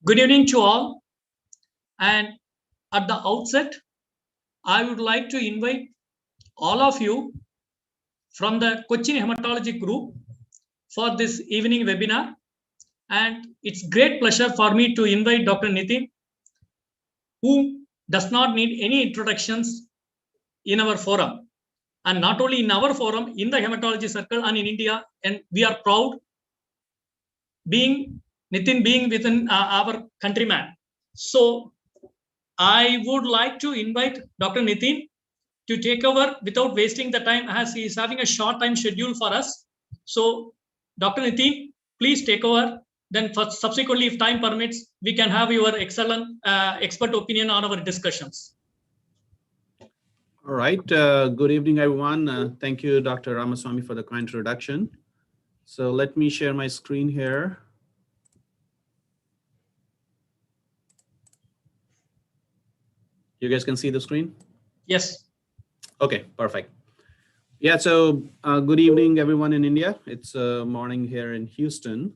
Good evening to all. And at the outset, I would like to invite all of you from the Cochin Hematology Group for this evening webinar. And it's great pleasure for me to invite Dr. Nitin, who does not need any introductions in our forum. And not only in our forum, in the hematology circle and in India. And we are proud Nitin being within our countryman. So I would like to invite Dr. Nitin to take over without wasting the time, as he is having a short time schedule for us. So Dr. Nitin, please take over. Then subsequently, if time permits, we can have your excellent expert opinion on our discussions. All right. Good evening, everyone. Thank you, Dr. Ramaswamy, for the kind introduction. So let me share my screen here. You guys can see the screen? Yes. Okay, perfect. Yeah, so good evening, everyone in India. It's morning here in Houston.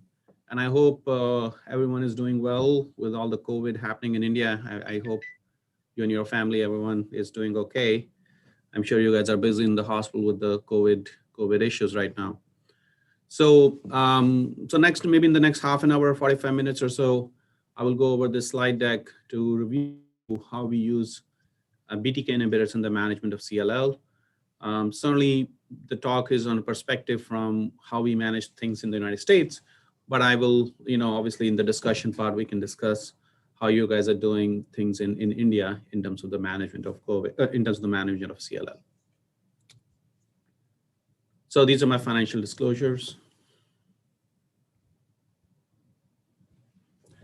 And I hope everyone is doing well with all the COVID happening in India. I hope you and your family, everyone is doing okay. I'm sure you guys are busy in the hospital with the COVID issues right now. So, next, maybe in the next half an hour, 45 minutes or so, I will go over this slide deck to review how we use BTK inhibitors in the management of CLL. Certainly, the talk is on a perspective from how we manage things in the United States, but I will, obviously in the discussion part, we can discuss how you guys are doing things in India in terms of the management of COVID, in terms of the management of CLL. So these are my financial disclosures.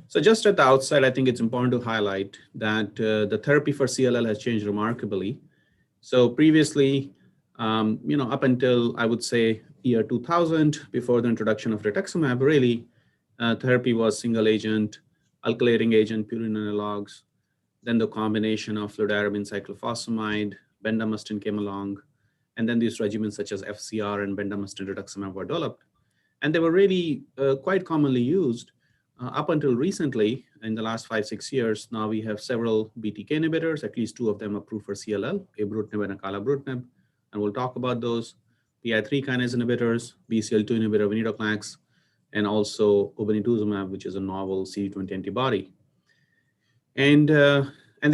So just at the outset, I think it's important to highlight that the therapy for CLL has changed remarkably. So previously, up until I would say year 2000, before the introduction of rituximab, really therapy was single agent, alkylating agent, purine analogs, then the combination of fludarabine, cyclophosphamide, bendamustine came along, and then these regimens such as FCR and bendamustine rituximab were developed. And they were really quite commonly used up until recently, in the last 5-6 years. Now we have several BTK inhibitors, at least 2 of them approved for CLL, ibrutinib and acalabrutinib, and we'll talk about those. PI3 kinase inhibitors, BCL2 inhibitor, venetoclax, and also obinutuzumab, which is a novel CD20 antibody. And there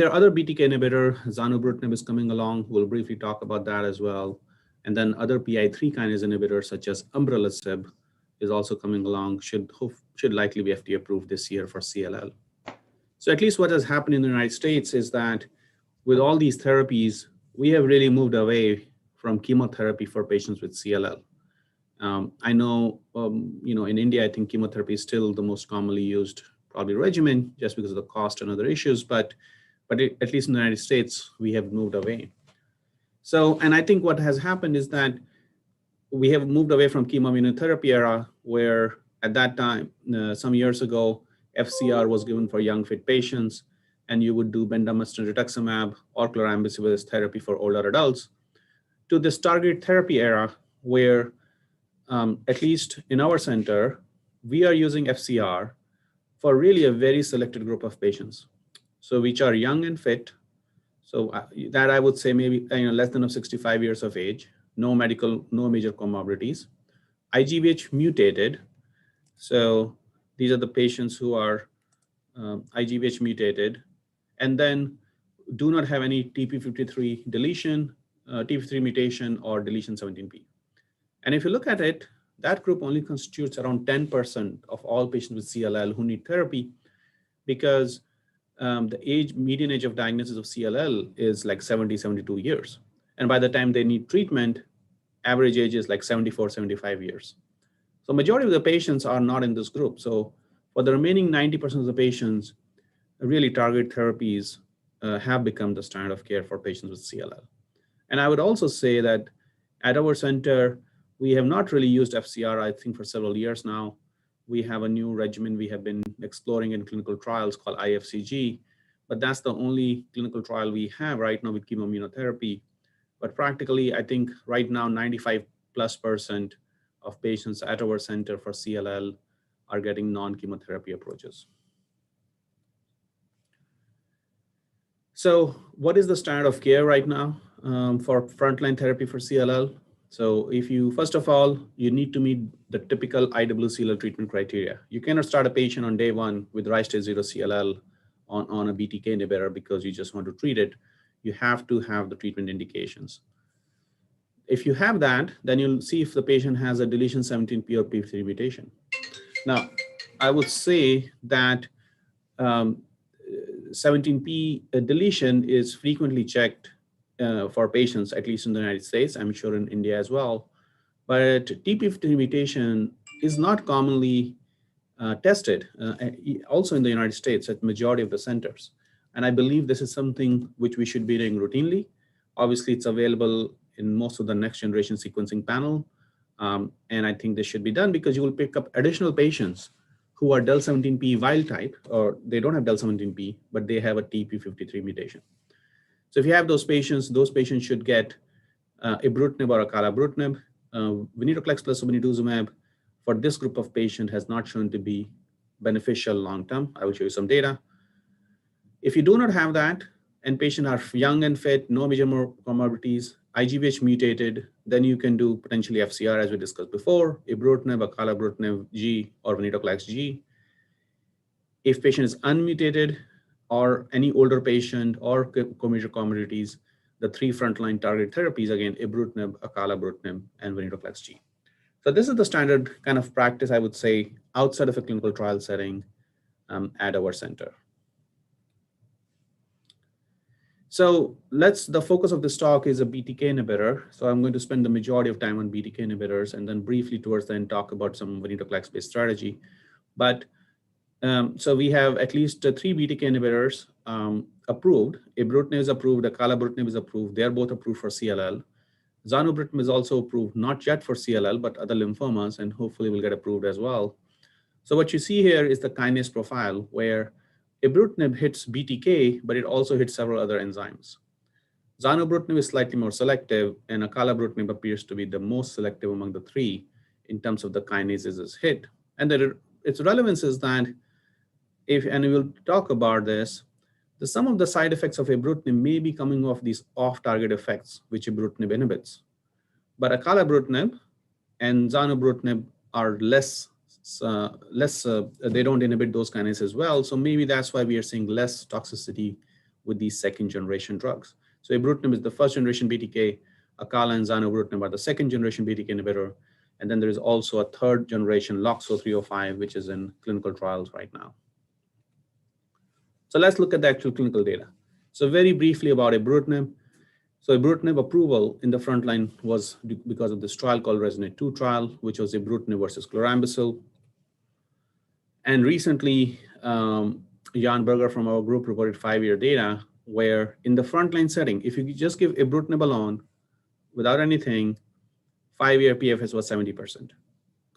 are other BTK inhibitor, zanubrutinib is coming along. We'll briefly talk about that as well. And then other PI3 kinase inhibitors, such as umbralisib, is also coming along, should likely be FDA approved this year for CLL. So at least what has happened in the United States is that with all these therapies, we have really moved away from chemotherapy for patients with CLL. I know, in India, I think chemotherapy is still the most commonly used probably regimen just because of the cost and other issues, but at least in the United States, we have moved away. So, and I think what has happened is that we have moved away from chemoimmunotherapy era, where at that time, some years ago, FCR was given for young fit patients, and you would do bendamustine rituximab or chlorambucil as therapy for older adults, to this targeted therapy era, where at least in our center, we are using FCR for really a very selected group of patients, so which are young and fit. So that I would say maybe less than 65 years of age, no major comorbidities, IGBH mutated. So these are the patients who are IGBH mutated, and then do not have any TP53 deletion, TP53 mutation, or deletion 17p. And if you look at it, that group only constitutes around 10% of all patients with CLL who need therapy, because the median age of diagnosis of CLL is like 70, 72 years. And by the time they need treatment, average age is like 74, 75 years. So majority of the patients are not in this group. So for the remaining 90% of the patients, really targeted therapies have become the standard of care for patients with CLL. And I would also say that at our center, we have not really used FCR, I think, for several years now. We have a new regimen we have been exploring in clinical trials called IFCG, but that's the only clinical trial we have right now with chemoimmunotherapy. But practically, I think right now, 95+% of patients at our center for CLL are getting non-chemotherapy approaches. So what is the standard of care right now for frontline therapy for CLL? So if you, first of all, you need to meet the typical IWCLL treatment criteria. You cannot start a patient on day one with Rise stage 0 CLL on a BTK inhibitor because you just want to treat it. You have to have the treatment indications. If you have that, then you'll see if the patient has a deletion 17p or p3 mutation. Now, I would say that 17p deletion is frequently checked for patients, at least in the United States, I'm sure in India as well. But TP53 mutation is not commonly tested, also in the United States at majority of the centers. And I believe this is something which we should be doing routinely. Obviously, it's available in most of the next generation sequencing panel. And I think this should be done because you will pick up additional patients who are del17p wild type, or they don't have del17p, but they have a TP53 mutation. So if you have those patients should get ibrutinib or acalabrutinib. Venetoclax plus obinutuzumab for this group of patients has not shown to be beneficial long-term. I will show you some data. If you do not have that, and patients are young and fit, no major comorbidities, IGVH mutated, then you can do potentially FCR as we discussed before, ibrutinib, acalabrutinib G, or venetoclax G. If patient is unmutated or any older patient or major comorbidities, the three frontline targeted therapies, again, ibrutinib, acalabrutinib, and venetoclax G. So this is the standard kind of practice, I would say, outside of a clinical trial setting at our center. So the focus of this talk is a BTK inhibitor. So I'm going to spend the majority of time on BTK inhibitors and then briefly towards the end talk about some venetoclax-based strategy. But so we have at least 3 BTK inhibitors approved. Ibrutinib is approved, acalabrutinib is approved. They're both approved for CLL. Zanubrutinib is also approved, not yet for CLL, but other lymphomas, and hopefully will get approved as well. So what you see here is the kinase profile where ibrutinib hits BTK, but it also hits several other enzymes. Zanubrutinib is slightly more selective, and acalabrutinib appears to be the most selective among the 3 in terms of the kinases is hit. And its relevance is that and we'll talk about this, some of the side effects of ibrutinib may be coming off these off-target effects, which ibrutinib inhibits. But acalabrutinib and zanubrutinib are they don't inhibit those kinases as well. So maybe that's why we are seeing less toxicity with these second generation drugs. So ibrutinib is the first generation BTK, acala and zanubrutinib are the second generation BTK inhibitor. And then there is also a third generation LOXO 305, which is in clinical trials right now. So let's look at the actual clinical data. So very briefly about ibrutinib. So ibrutinib approval in the front line was because of this trial called RESONATE-2 trial, which was ibrutinib versus chlorambucil. And recently, Jan Berger from our group reported 5-year data where in the frontline setting, if you just give ibrutinib alone without anything, 5-year PFS was 70%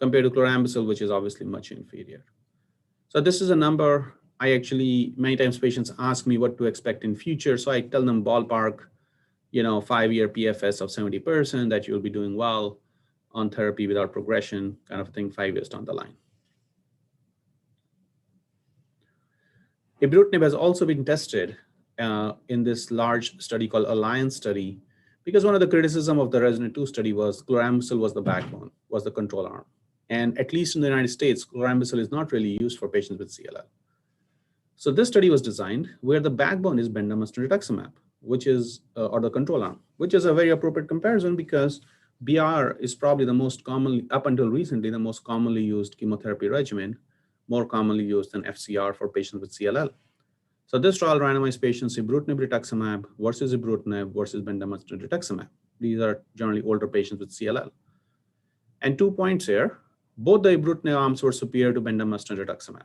compared to chlorambucil, which is obviously much inferior. So this is a number many times patients ask me what to expect in future. So I tell them ballpark, 5-year PFS of 70%, that you'll be doing well on therapy without progression, kind of thing, 5 years down the line. Ibrutinib has also been tested in this large study called Alliance study, because one of the criticism of the RESONATE-2 study was chlorambucil was the backbone, was the control arm. And at least in the United States, chlorambucil is not really used for patients with CLL. So this study was designed where the backbone is bendamustine rituximab, which is, or the control arm, which is a very appropriate comparison because BR is probably the most commonly, up until recently, the most commonly used chemotherapy regimen, more commonly used than FCR for patients with CLL. So this trial randomized patients ibrutinib rituximab versus ibrutinib versus bendamustine rituximab. These are generally older patients with CLL. And 2 points here, both the ibrutinib arms were superior to bendamustine rituximab.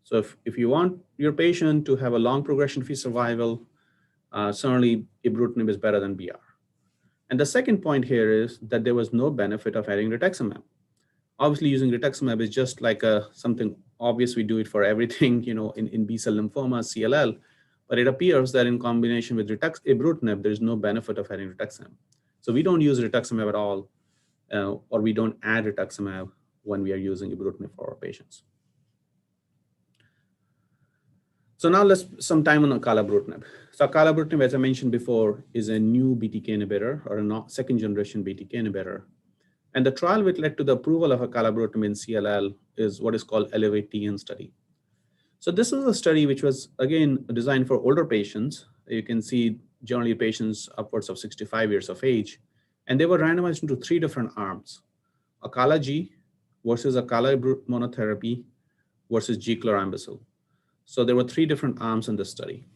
So if you want your patient to have a long progression-free survival, certainly ibrutinib is better than BR. And the second point here is that there was no benefit of adding rituximab. Obviously, using rituximab is just like something obvious. We do it for everything, in B-cell lymphoma, CLL. But it appears that in combination with ibrutinib, there's no benefit of adding rituximab. So we don't use rituximab at all, or we don't add rituximab when we are using ibrutinib for our patients. So now let's some time on acalabrutinib. So acalabrutinib, as I mentioned before, is a new BTK inhibitor or a second generation BTK inhibitor. And the trial which led to the approval of acalabrutinib in CLL is what is called ELEVATE-TN study. So this is a study which was, again, designed for older patients. You can see generally patients upwards of 65 years of age. And they were randomized into 3 different arms: acala-G versus acalabrutinib monotherapy versus G-chlorambucil. So there were 3 different arms in this study.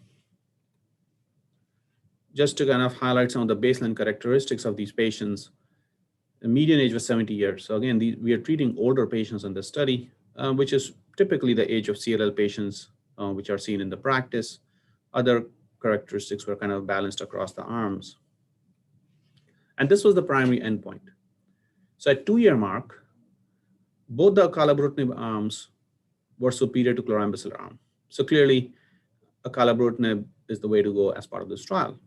Just to kind of highlight some of the baseline characteristics of these patients, the median age was 70 years. So again, we are treating older patients in this study, which is typically the age of CLL patients, which are seen in the practice. Other characteristics were kind of balanced across the arms. And this was the primary endpoint. So at 2-year mark, both the acalabrutinib arms were superior to chlorambucil arm. So clearly, acalabrutinib is the way to go as part of this trial.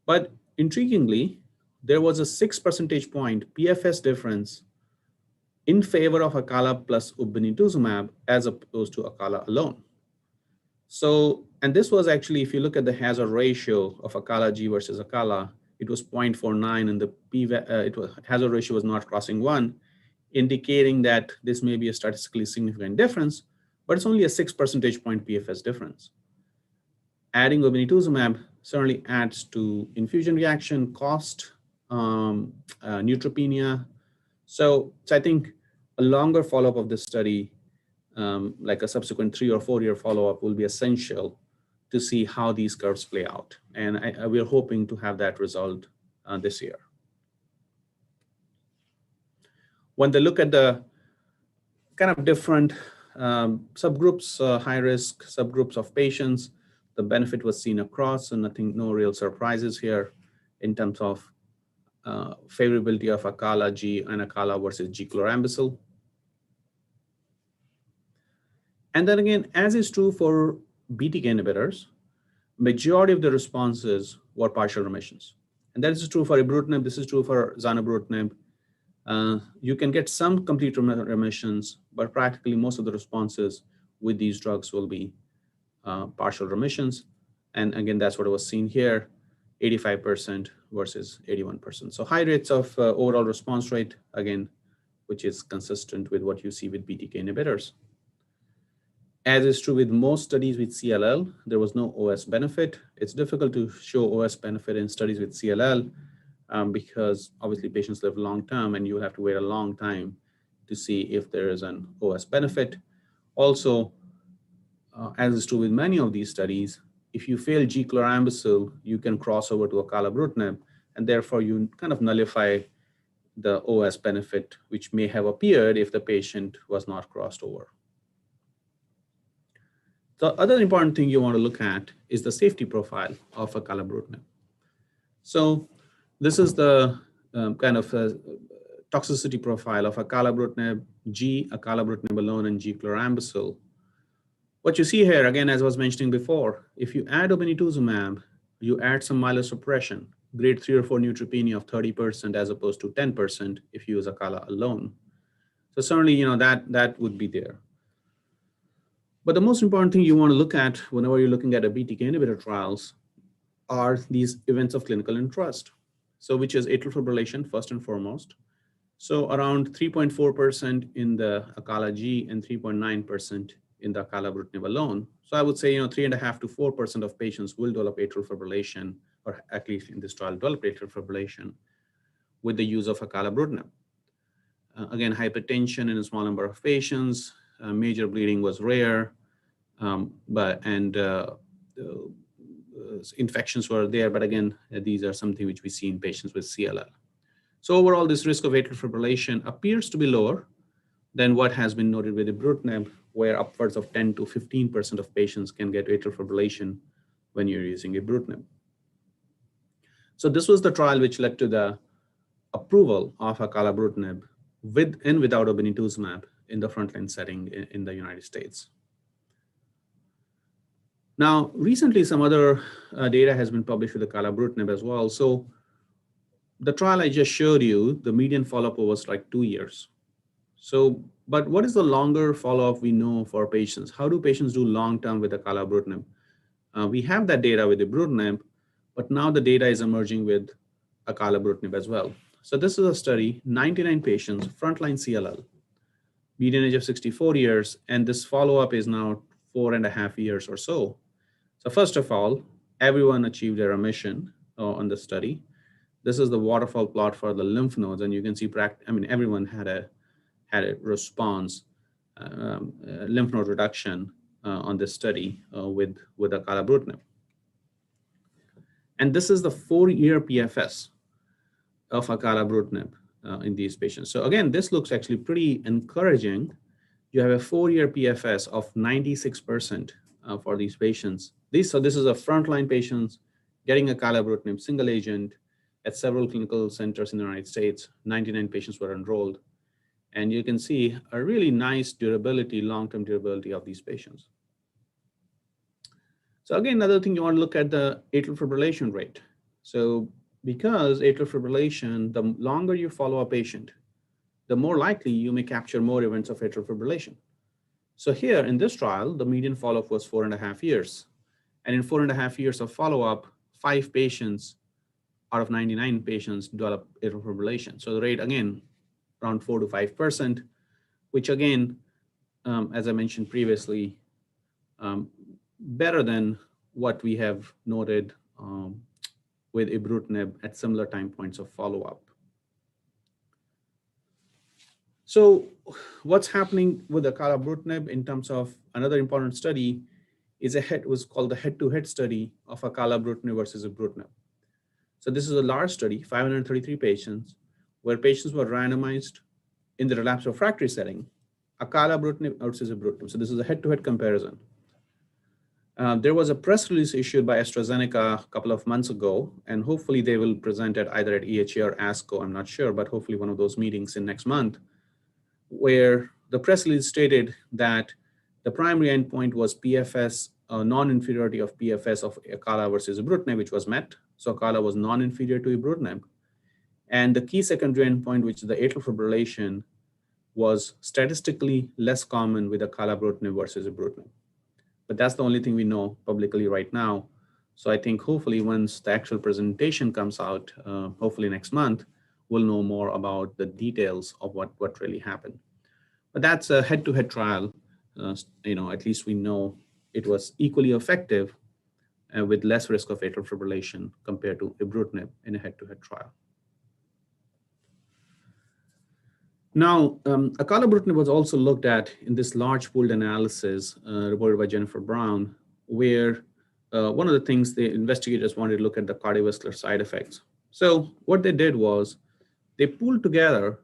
But intriguingly, there was a 6 percentage point PFS difference in favor of acala plus obinutuzumab as opposed to acala alone. So, and this was actually, if you look at the hazard ratio of acala-G versus acala, it was 0.49, and the hazard ratio was not crossing 1, indicating that this may be a statistically significant difference, but it's only a 6 percentage point PFS difference. Adding obinutuzumab certainly adds to infusion reaction, cost, neutropenia. So I think a longer follow-up of this study, like a subsequent 3 or 4 year follow-up, will be essential to see how these curves play out. And we're hoping to have that result this year. When they look at the kind of different subgroups, high-risk subgroups of patients, the benefit was seen across, and no real surprises here in terms of favorability of acala-G and acala versus G-chlorambucil. And then again, as is true for BTK inhibitors, majority of the responses were partial remissions. And that is true for ibrutinib, this is true for zanubrutinib. You can get some complete remissions, but practically most of the responses with these drugs will be partial remissions. And again, that's what was seen here, 85% versus 81%. So high rates of overall response rate, again, which is consistent with what you see with BTK inhibitors. As is true with most studies with CLL, there was no OS benefit. It's difficult to show OS benefit in studies with CLL because obviously patients live long-term and you have to wait a long time to see if there is an OS benefit. Also, as is true with many of these studies, if you fail G-chlorambucil, you can cross over to acalabrutinib, and therefore you kind of nullify the OS benefit, which may have appeared if the patient was not crossed over. The other important thing you want to look at is the safety profile of acalabrutinib. So this is the kind of toxicity profile of acalabrutinib, acalabrutinib alone, and G-chlorambucil. What you see here, again, as I was mentioning before, if you add obinutuzumab, you add some myelosuppression, grade 3 or 4 neutropenia of 30% as opposed to 10% if you use acala alone. So certainly, that would be there. But the most important thing you want to look at whenever you're looking at a BTK inhibitor trials are these events of clinical interest. So which is atrial fibrillation first and foremost. So around 3.4% in the acala-G and 3.9% in the acalabrutinib alone. So I would say 3.5 to 4% of patients will develop atrial fibrillation, or at least in this trial develop atrial fibrillation with the use of acalabrutinib. Again, hypertension in a small number of patients, major bleeding was rare, infections were there, but again, these are something which we see in patients with CLL. So overall, this risk of atrial fibrillation appears to be lower than what has been noted with ibrutinib, where upwards of 10 to 15% of patients can get atrial fibrillation when you're using ibrutinib. So this was the trial which led to the approval of acalabrutinib with and without obinutuzumab in the frontline setting in the United States. Now, recently, some other data has been published with acalabrutinib as well. So the trial I just showed you, the median follow-up was like 2 years. So, but what is the longer follow-up we know for patients? How do patients do long-term with acalabrutinib? We have that data with ibrutinib, but now the data is emerging with acalabrutinib as well. So this is a study, 99 patients, frontline CLL, median age of 64 years, and this follow-up is now 4.5 years or so. So first of all, everyone achieved a remission on the study. This is the waterfall plot for the lymph nodes, and you can see, everyone had a response, lymph node reduction on this study with acalabrutinib. And this is the 4-year PFS of acalabrutinib in these patients. So again, this looks actually pretty encouraging. You have a 4-year PFS of 96% for these patients. So this is a frontline patients getting acalabrutinib single agent at several clinical centers in the United States. 99 patients were enrolled. And you can see a really nice durability, long-term durability of these patients. So again, another thing you want to look at the atrial fibrillation rate. So because atrial fibrillation, the longer you follow a patient, the more likely you may capture more events of atrial fibrillation. So here in this trial, the median follow-up was 4.5 years. And in 4.5 years of follow-up, 5 patients out of 99 patients develop atrial fibrillation. So the rate, again, around 4 to 5%, which again, as I mentioned previously, better than what we have noted with ibrutinib at similar time points of follow-up. So what's happening with acalabrutinib in terms of another important study is was called the head-to-head study of acalabrutinib versus ibrutinib. So this is a large study, 533 patients, where patients were randomized in the relapsed refractory setting, acalabrutinib versus ibrutinib. So this is a head-to-head comparison. There was a press release issued by AstraZeneca a couple of months ago, and hopefully they will present it either at EHA or ASCO, I'm not sure, but hopefully one of those meetings in next month, where the press release stated that the primary endpoint was PFS, non-inferiority of PFS of acala versus ibrutinib, which was met. So acala was non-inferior to ibrutinib. And the key secondary endpoint, which is the atrial fibrillation, was statistically less common with acalabrutinib versus ibrutinib. But that's the only thing we know publicly right now. So I think hopefully once the actual presentation comes out, hopefully next month, we'll know more about the details of what really happened. But that's a head-to-head trial. At least we know it was equally effective with less risk of atrial fibrillation compared to ibrutinib in a head-to-head trial. Now, acalabrutinib was also looked at in this large pooled analysis reported by Jennifer Brown, where one of the things the investigators wanted to look at the cardiovascular side effects. So what they did was they pooled together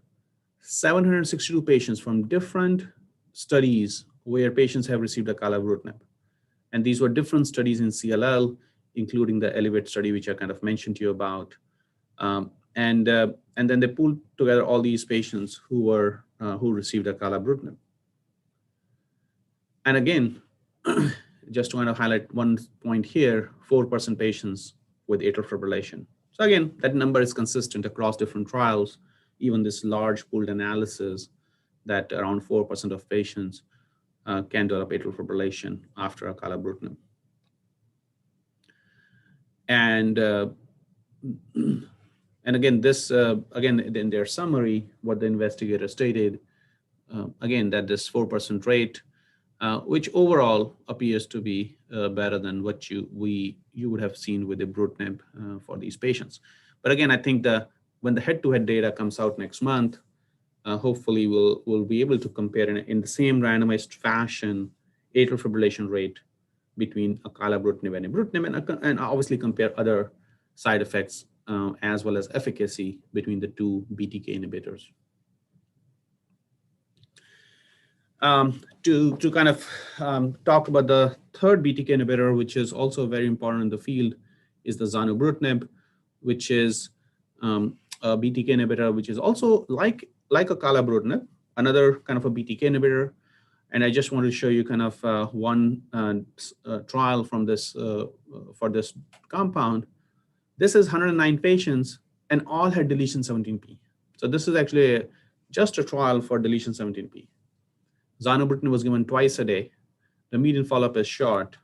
762 patients from different studies where patients have received acalabrutinib. And these were different studies in CLL, including the Elevate study, which I kind of mentioned to you about. And then they pooled together all these patients who received acalabrutinib. And again, just to kind of highlight one point here, 4% patients with atrial fibrillation. So again, that number is consistent across different trials, even this large pooled analysis that around 4% of patients can develop atrial fibrillation after acalabrutinib. And again, this, in their summary, what the investigator stated, again, that this 4% rate, which overall appears to be better than what you would have seen with ibrutinib for these patients. But again, I think when the head-to-head data comes out next month, hopefully we'll be able to compare in the same randomized fashion atrial fibrillation rate between acalabrutinib and ibrutinib, and obviously compare other side effects as well as efficacy between the two BTK inhibitors. To kind of talk about the third BTK inhibitor, which is also very important in the field, is the zanubrutinib, which is a BTK inhibitor, which is also like acalabrutinib, another kind of a BTK inhibitor. And I just want to show you kind of one trial from this for this compound. This is 109 patients, and all had deletion 17p. So this is actually just a trial for deletion 17p. Zanubrutinib was given twice a day. The median follow-up is short.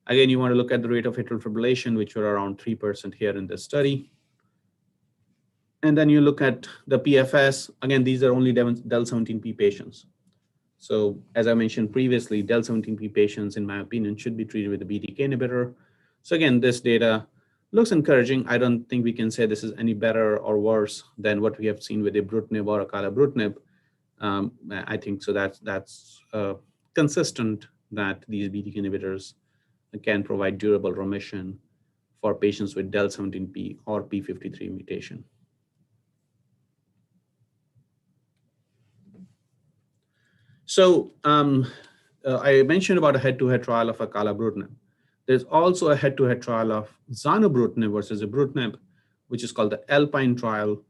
Again, you want to look at the rate of atrial fibrillation, which were around 3% here in this study. And then you look at the PFS. Again, these are only del17p patients. So as I mentioned previously, del17p patients, in my opinion, should be treated with a BTK inhibitor. So again, this data looks encouraging. I don't think we can say this is any better or worse than what we have seen with ibrutinib or acalabrutinib. I think so that's consistent that these BTK inhibitors can provide durable remission for patients with del17p or p53 mutation. So I mentioned about a head-to-head trial of acalabrutinib. There's also a head-to-head trial of zanubrutinib versus ibrutinib, which is called the Alpine trial,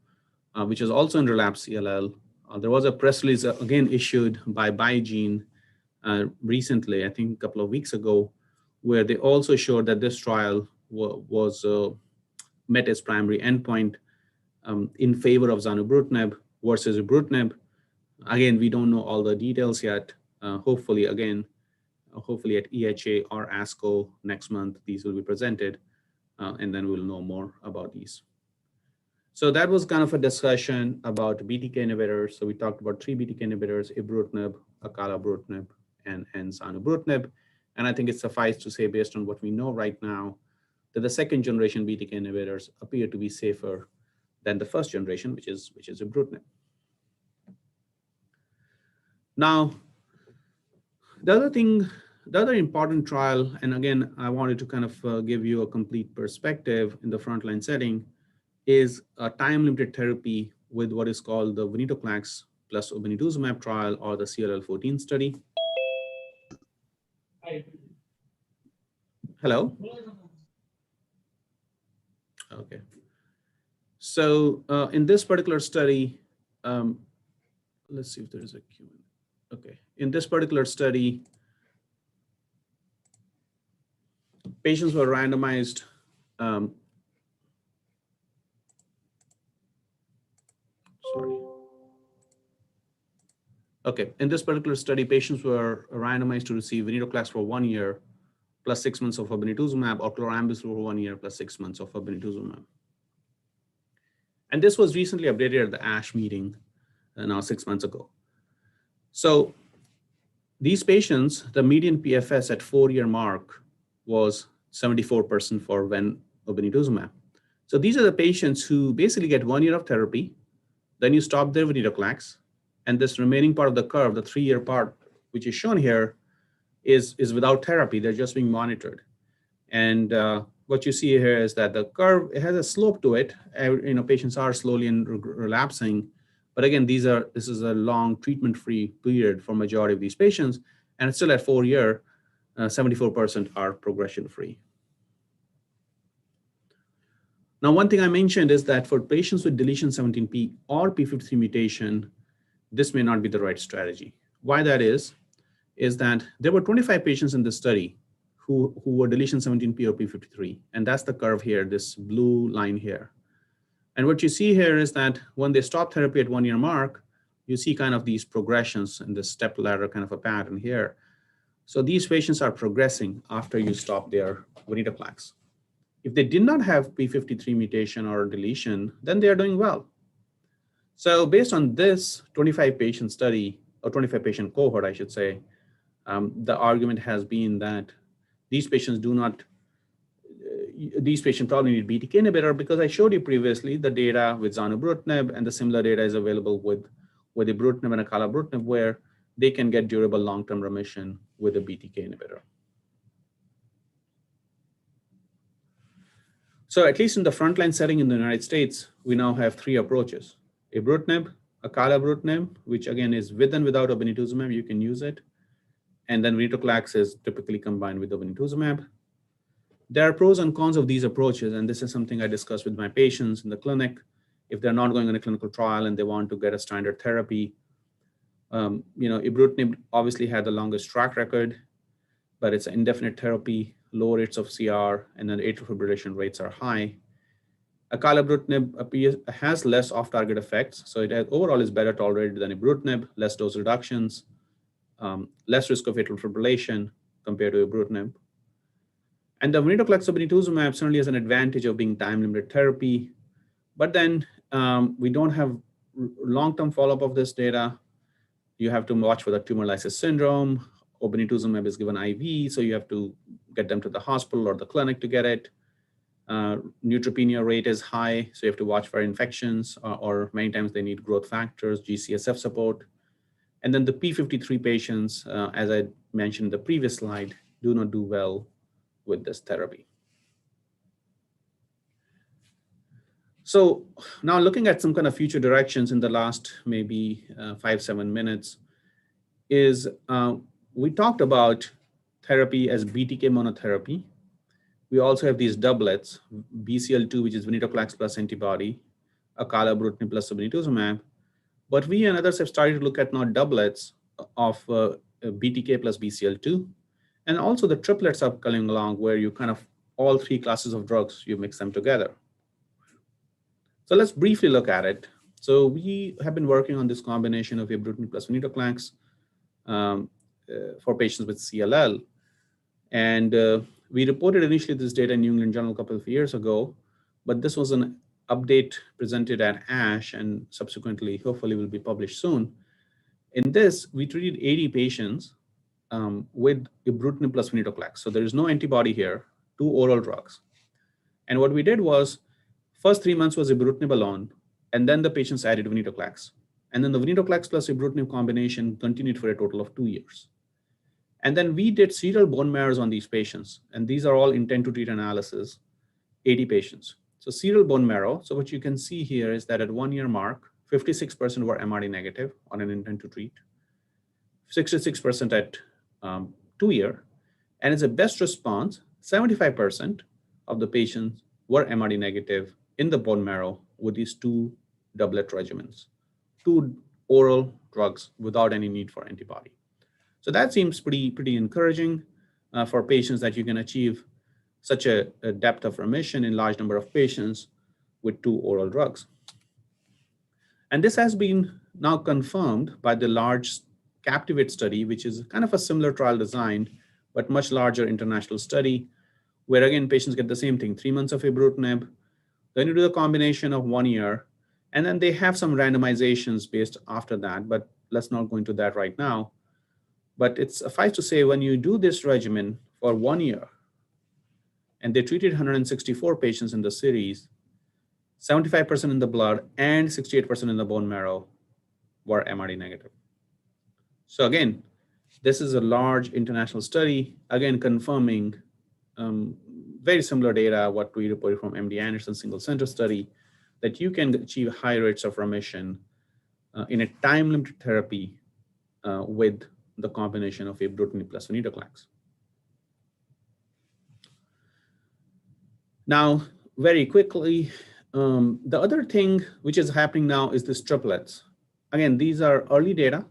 which is also in relapsed CLL. There was a press release again issued by BeiGene recently, I think a couple of weeks ago, where they also showed that this trial was met its primary endpoint in favor of zanubrutinib versus ibrutinib. Again, we don't know all the details yet. Hopefully at EHA or ASCO next month, these will be presented, and then we'll know more about these. So that was kind of a discussion about BTK inhibitors. So we talked about 3 BTK inhibitors: ibrutinib, acalabrutinib, and zanubrutinib. And I think it suffices to say, based on what we know right now, that the second generation BTK inhibitors appear to be safer than the first generation, which is ibrutinib. Now, the other important trial, and again, I wanted to kind of give you a complete perspective in the frontline setting, is a time-limited therapy with what is called the venetoclax plus obinutuzumab trial, or the CLL14 study. Hello? Okay. So in this particular study, let's see if there is a Q&A. Okay. In this particular study, patients were randomized Okay, in this particular study, patients were randomized to receive venetoclax for 1 year plus 6 months of obinutuzumab, or chlorambucil for 1 year plus 6 months of obinutuzumab. And this was recently updated at the ASH meeting now 6 months ago. So these patients, the median PFS at 4-year mark was 74% for ven obinutuzumab. So these are the patients who basically get 1 year of therapy, then you stop their venetoclax, and this remaining part of the curve, the 3-year part, which is shown here, is without therapy. They're just being monitored. And what you see here is that the curve, it has a slope to it. Patients are slowly relapsing. But again, this is a long treatment-free period for majority of these patients. And it's still at 4 years, 74% are progression-free. Now, one thing I mentioned is that for patients with deletion 17p or p53 mutation, this may not be the right strategy. Why that is that there were 25 patients in this study who were deletion 17p or p53. And that's the curve here, this blue line here. And what you see here is that when they stop therapy at 1 year mark, you see kind of these progressions in this step ladder kind of a pattern here. So these patients are progressing after you stop their venetoclax. If they did not have p53 mutation or deletion, then they are doing well. So based on this 25 patient study, or 25 patient cohort, I should say, the argument has been that these patients probably need BTK inhibitor, because I showed you previously the data with zanubrutinib, and the similar data is available with ibrutinib and acalabrutinib, where they can get durable long-term remission with a BTK inhibitor. So at least in the frontline setting in the United States, we now have three approaches: ibrutinib, acalabrutinib, which again is with and without obinutuzumab, you can use it, and then venetoclax is typically combined with obinutuzumab. There are pros and cons of these approaches, and this is something I discuss with my patients in the clinic. If they're not going on a clinical trial and they want to get a standard therapy, ibrutinib obviously had the longest track record, but it's an indefinite therapy, low rates of CR, and then atrial fibrillation rates are high. Acalabrutinib has less off-target effects, so overall is better tolerated than ibrutinib, less dose reductions, less risk of atrial fibrillation compared to ibrutinib. And the venetoclax obinutuzumab certainly has an advantage of being time-limited therapy, but then we don't have long-term follow-up of this data. You have to watch for the tumor lysis syndrome. Obinutuzumab is given IV, so you have to get them to the hospital or the clinic to get it. Neutropenia rate is high, so you have to watch for infections, or many times they need growth factors, GCSF support. And then the P53 patients, as I mentioned in the previous slide, do not do well with this therapy. So now looking at some kind of future directions in the last maybe 5-7 minutes is we talked about therapy as BTK monotherapy. We also have these doublets, BCL2, which is venetoclax plus antibody, acalabrutinib plus obinutuzumab. But we and others have started to look at now doublets of BTK plus BCL2. And also the triplets are coming along where you kind of all three classes of drugs, you mix them together. So let's briefly look at it. So we have been working on this combination of ibrutinib plus venetoclax for patients with CLL. And we reported initially this data in New England Journal a couple of years ago, but this was an update presented at ASH and subsequently, hopefully will be published soon. In this, we treated 80 patients with ibrutinib plus venetoclax. So there is no antibody here, 2 oral drugs. And what we did was, first 3 months was ibrutinib alone, and then the patients added venetoclax. And then the venetoclax plus ibrutinib combination continued for a total of 2 years. And then we did serial bone marrows on these patients, and these are all intent to treat analysis, 80 patients. So serial bone marrow, so what you can see here is that at 1 year mark, 56% were MRD negative on an intent to treat, 66% at 2 year, and as a best response, 75% of the patients were MRD negative in the bone marrow with these 2 doublet regimens, 2 oral drugs without any need for antibody. So that seems pretty encouraging for patients that you can achieve such a depth of remission in large number of patients with 2 oral drugs. And this has been now confirmed by the large Captivate study, which is kind of a similar trial design, but much larger international study, where again, patients get the same thing, 3 months of ibrutinib, then you do the combination of 1 year, and then they have some randomizations based after that, but let's not go into that right now. But it's suffice to say, when you do this regimen for 1 year, and they treated 164 patients in the series, 75% in the blood and 68% in the bone marrow were MRD negative. So again, this is a large international study, again, confirming very similar data, what we reported from MD Anderson single center study, that you can achieve high rates of remission in a time-limited therapy with the combination of ibrutinib plus venetoclax. Now, very quickly, the other thing which is happening now is this triplets. Again, these are early data.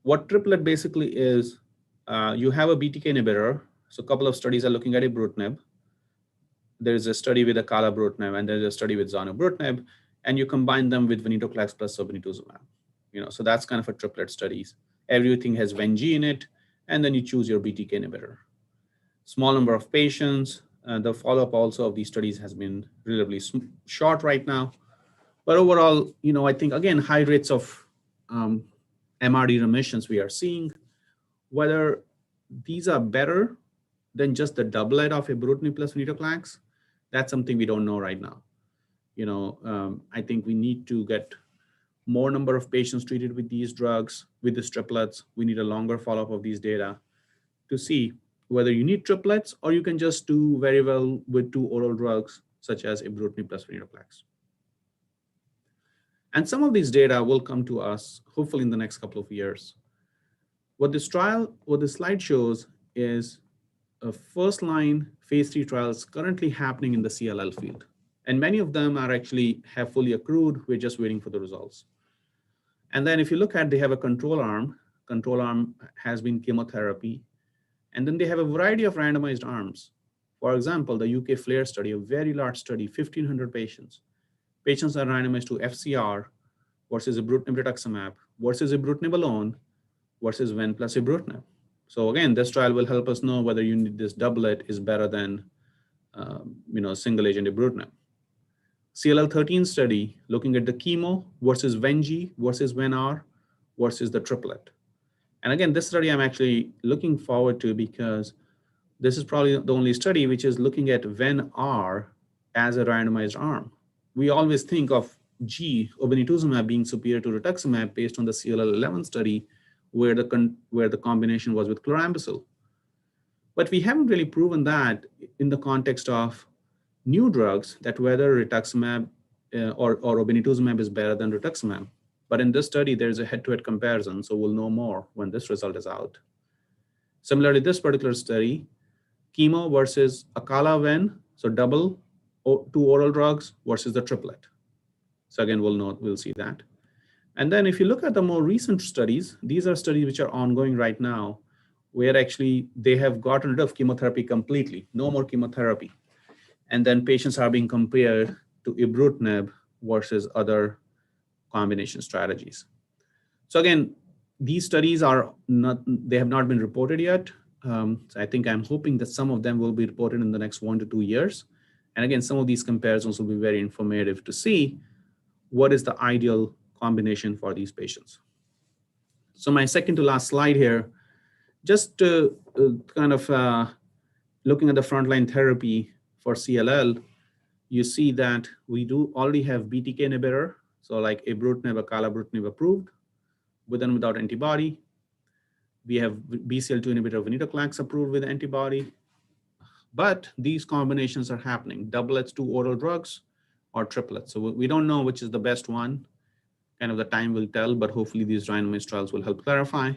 What triplet basically is, you have a BTK inhibitor. So a couple of studies are looking at ibrutinib. There's a study with acalabrutinib, and there's a study with zanubrutinib, and you combine them with venetoclax plus obinutuzumab. So that's kind of a triplet studies. Everything has Ven-G in it, and then you choose your BTK inhibitor. Small number of patients. The follow-up also of these studies has been relatively short right now. But overall, I think, again, high rates of MRD remissions we are seeing. Whether these are better than just the doublet of ibrutinib plus venetoclax, that's something we don't know right now. I think we need to get more number of patients treated with these drugs, with these triplets. We need a longer follow-up of these data to see whether you need triplets or you can just do very well with 2 oral drugs, such as ibrutinib plus venetoclax. And some of these data will come to us, hopefully in the next couple of years. What this slide shows is a first-line phase 3 trials currently happening in the CLL field. And many of them are actually have fully accrued. We're just waiting for the results. And then if you look at, they have a control arm has been chemotherapy. And then they have a variety of randomized arms. For example, the UK FLAIR study, a very large study, 1,500 patients. Patients are randomized to FCR versus ibrutinib rituximab versus ibrutinib alone versus ven plus ibrutinib. So again, this trial will help us know whether you need this doublet is better than single agent ibrutinib. CLL13 study looking at the chemo versus Ven-G versus Ven-R versus the triplet. And again, this study I'm actually looking forward to because this is probably the only study which is looking at Ven-R as a randomized arm. We always think of G, obinutuzumab, being superior to rituximab based on the CLL11 study where the combination was with chlorambucil. But we haven't really proven that in the context of new drugs that whether rituximab or obinutuzumab is better than rituximab. But in this study, there's a head-to-head comparison, so we'll know more when this result is out. Similarly, this particular study, chemo versus acala-ven, so double, 2 oral drugs versus the triplet. So again, we'll see that. And then if you look at the more recent studies, these are studies which are ongoing right now, where actually they have gotten rid of chemotherapy completely, no more chemotherapy. And then patients are being compared to ibrutinib versus other combination strategies. So again, these studies have not been reported yet. So I think I'm hoping that some of them will be reported in the next 1 to 2 years. And again, some of these comparisons will be very informative to see what is the ideal combination for these patients. So my second to last slide here, just kind of looking at the frontline therapy for CLL, you see that we do already have BTK inhibitor, so like ibrutinib, acalabrutinib approved, with and without antibody. We have BCL2 inhibitor venetoclax approved with antibody. But these combinations are happening, doublets, 2 oral drugs, or triplets. So we don't know which is the best one. Kind of the time will tell, but hopefully these randomized trials will help clarify.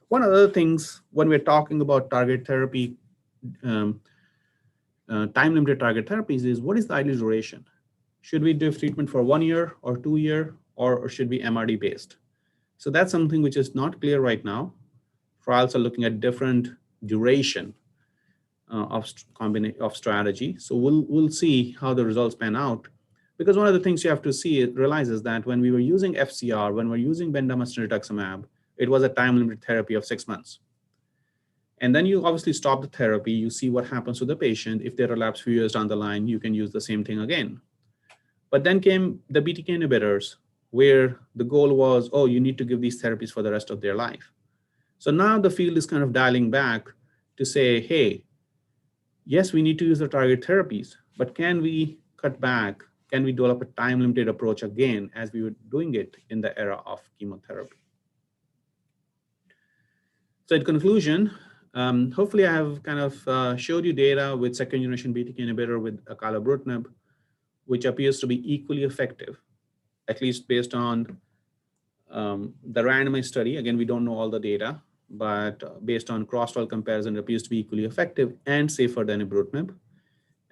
One of the other things when we're talking about target therapy, time-limited target therapies is what is the ideal duration? Should we do treatment for 1 year or 2 years, or should be MRD based? So that's something which is not clear right now. Trials are looking at different duration of strategy. So we'll see how the results pan out. Because one of the things you have to realize is that when we were using FCR, when we're using bendamustine rituximab, it was a time-limited therapy of 6 months. And then you obviously stop the therapy, you see what happens to the patient. If they relapse a few years down the line, you can use the same thing again. But then came the BTK inhibitors, where the goal was, oh, you need to give these therapies for the rest of their life. So now the field is kind of dialing back to say, hey, yes, we need to use the target therapies, but can we cut back? Can we develop a time-limited approach again, as we were doing it in the era of chemotherapy? So in conclusion, hopefully I have kind of showed you data with second-generation BTK inhibitor with acalabrutinib, which appears to be equally effective, at least based on the randomized study. Again, we don't know all the data, but based on cross-trial comparison, it appears to be equally effective and safer than ibrutinib.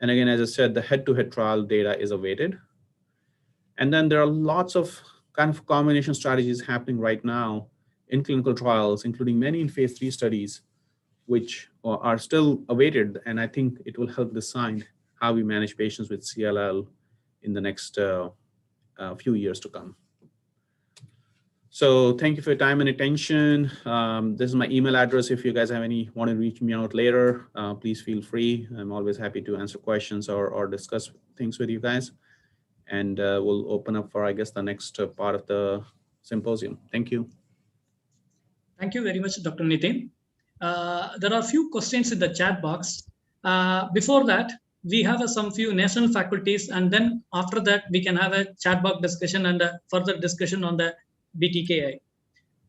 And again, as I said, the head-to-head trial data is awaited. And then there are lots of kind of combination strategies happening right now in clinical trials, including many in phase 3 studies, which are still awaited. And I think it will help decide how we manage patients with CLL in the next few years to come. So thank you for your time and attention. This is my email address. If you guys want to reach me out later, please feel free. I'm always happy to answer questions or discuss things with you guys. And we'll open up for, I guess, the next part of the symposium. Thank you. Thank you very much, Dr. Nitin. There are a few questions in the chat box. Before that, we have some few national faculties, and then after that, we can have a chat box discussion and a further discussion on the BTKi.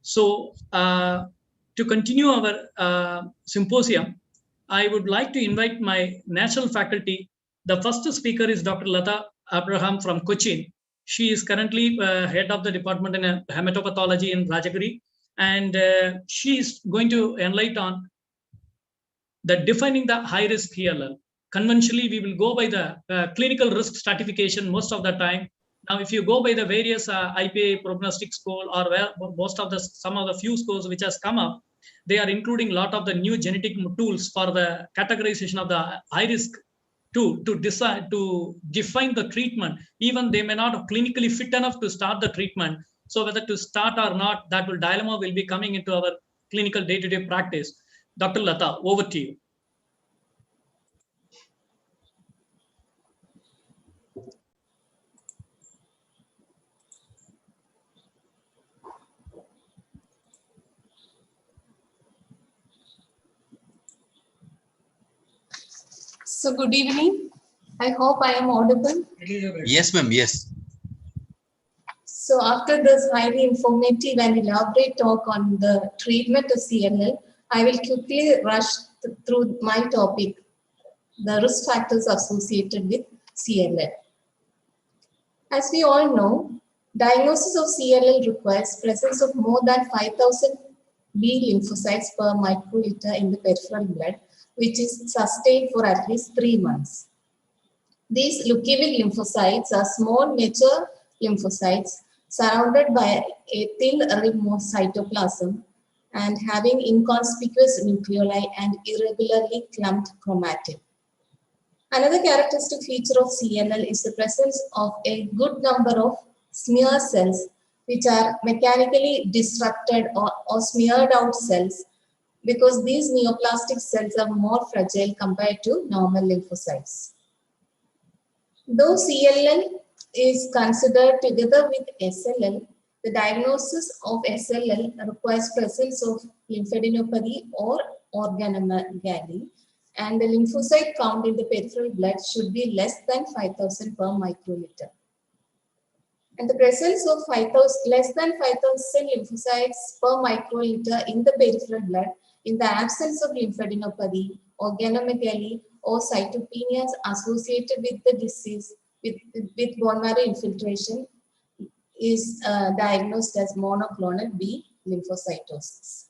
So to continue our symposium, I would like to invite my national faculty, The first speaker is Dr. Lata Abraham from Cochin. She is currently head of the department in hematopathology in Rajagiri, and she is going to enlighten on the defining the high risk CLL. Conventionally, we will go by the clinical risk stratification most of the time. Now, if you go by the various IPA prognostic score or most of the some of the few scores which has come up, they are including a lot of the new genetic tools for the categorization of the high risk to decide to define the treatment. Even they may not clinically fit enough to start the treatment. So whether to start or not, that will dilemma will be coming into our clinical day-to-day practice. Dr. Lata, over to you. So good evening. I hope I am audible. Yes, ma'am. Yes. So after this highly informative and elaborate talk on the treatment of CLL, I will quickly rush through my topic, the risk factors associated with CLL. As we all know, diagnosis of CLL requires presence of more than 5,000 B lymphocytes per microliter in the peripheral blood, which is sustained for at least 3 months. These leukemic lymphocytes are small mature lymphocytes surrounded by a thin rim of cytoplasm and having inconspicuous nucleoli and irregularly clumped chromatin. Another characteristic feature of CLL is the presence of a good number of smear cells, which are mechanically disrupted or smeared out cells, because these neoplastic cells are more fragile compared to normal lymphocytes. Though CLL is considered together with SLL, the diagnosis of SLL requires presence of lymphadenopathy or organomegaly, and the lymphocyte count in the peripheral blood should be less than 5,000 per microliter. And the presence of less than 5,000 lymphocytes per microliter in the peripheral blood in the absence of lymphadenopathy, organomegaly, or cytopenias associated with the disease with bone marrow infiltration is diagnosed as monoclonal B lymphocytosis.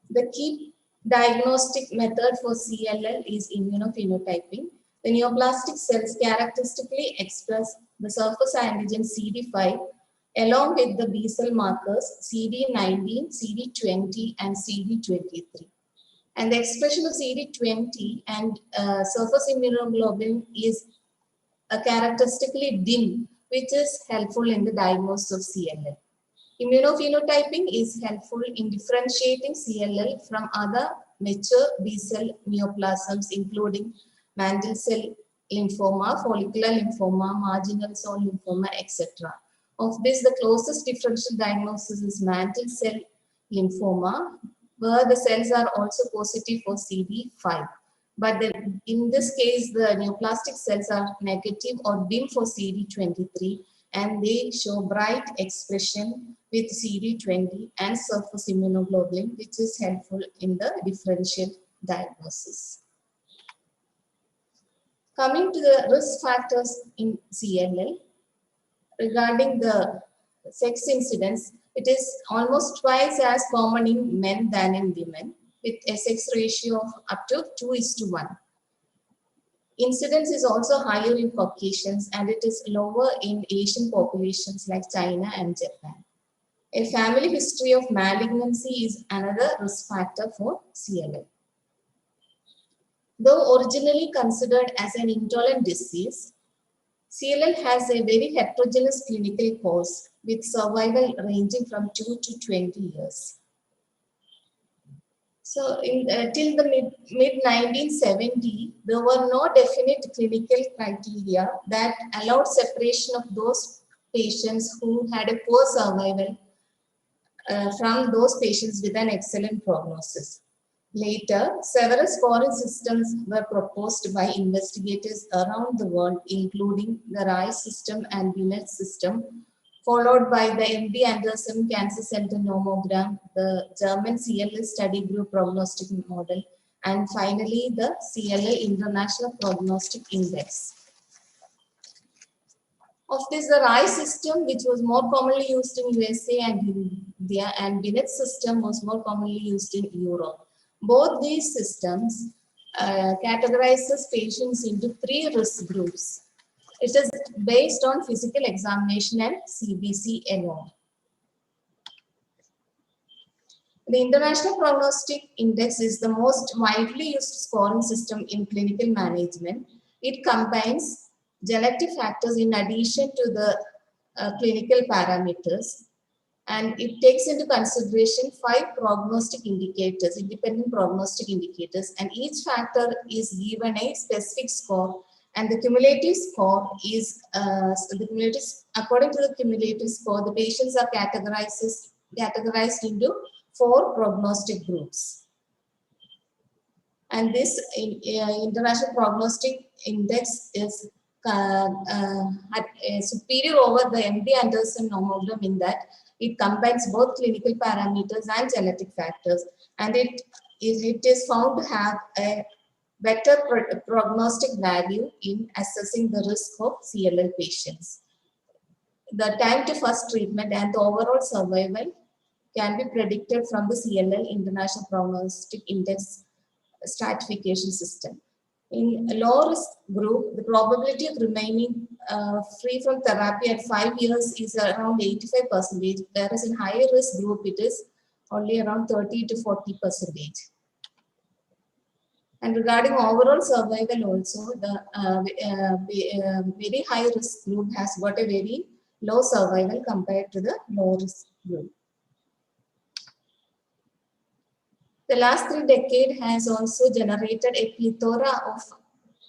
The key diagnostic method for CLL is immunophenotyping. The neoplastic cells characteristically express the surface antigen CD5 along with the B cell markers CD19, CD20, and CD23. And the expression of CD20 and surface immunoglobulin is characteristically dim, which is helpful in the diagnosis of CLL. Immunophenotyping is helpful in differentiating CLL from other mature B-cell neoplasms, including mantle cell lymphoma, follicular lymphoma, marginal zone lymphoma, etc. Of this, the closest differential diagnosis is mantle cell lymphoma, where the cells are also positive for CD5. But in this case, the neoplastic cells are negative or dim for CD23, and they show bright expression with CD20 and surface immunoglobulin, which is helpful in the differential diagnosis. Coming to the risk factors in CLL, regarding the sex incidence, it is almost twice as common in men than in women, with a sex ratio of up to 2:1. Incidence is also higher in Caucasians, and it is lower in Asian populations like China and Japan. A family history of malignancy is another risk factor for CLL. Though originally considered as an indolent disease, CLL has a very heterogeneous clinical course with survival ranging from 2 to 20 years. So till the mid-1970, there were no definite clinical criteria that allowed separation of those patients who had a poor survival from those patients with an excellent prognosis. Later, several scoring systems were proposed by investigators around the world, including the RISE system and BINET system, followed by the MD Anderson Cancer Center nomogram, the German CLL study group prognostic model, And finally, the CLL International Prognostic Index. Of this, the RISE system, which was more commonly used in USA and India, and Binet system was more commonly used in Europe. Both these systems categorizes patients into 3 risk groups. It is based on physical examination and CBC alone. The International Prognostic Index is the most widely used scoring system in clinical management. It combines genetic factors in addition to the clinical parameters, and it takes into consideration 5 prognostic indicators, independent prognostic indicators, and each factor is given a specific score, and the cumulative score is according to the cumulative score, the patients are categorized into 4 prognostic groups. And this International Prognostic Index is superior over the MD Anderson nomogram in that it combines both clinical parameters and genetic factors, and it is found to have a better prognostic value in assessing the risk of CLL patients. The time to first treatment and the overall survival can be predicted from the CLL International Prognostic Index stratification system. In a low risk group, the probability of remaining free from therapy at 5 years is around 85%, whereas in higher risk group, it is only around 30 to 40%. And regarding overall survival also, the very high risk group has got a very low survival compared to the low risk group. The last 3 decades has also generated a plethora of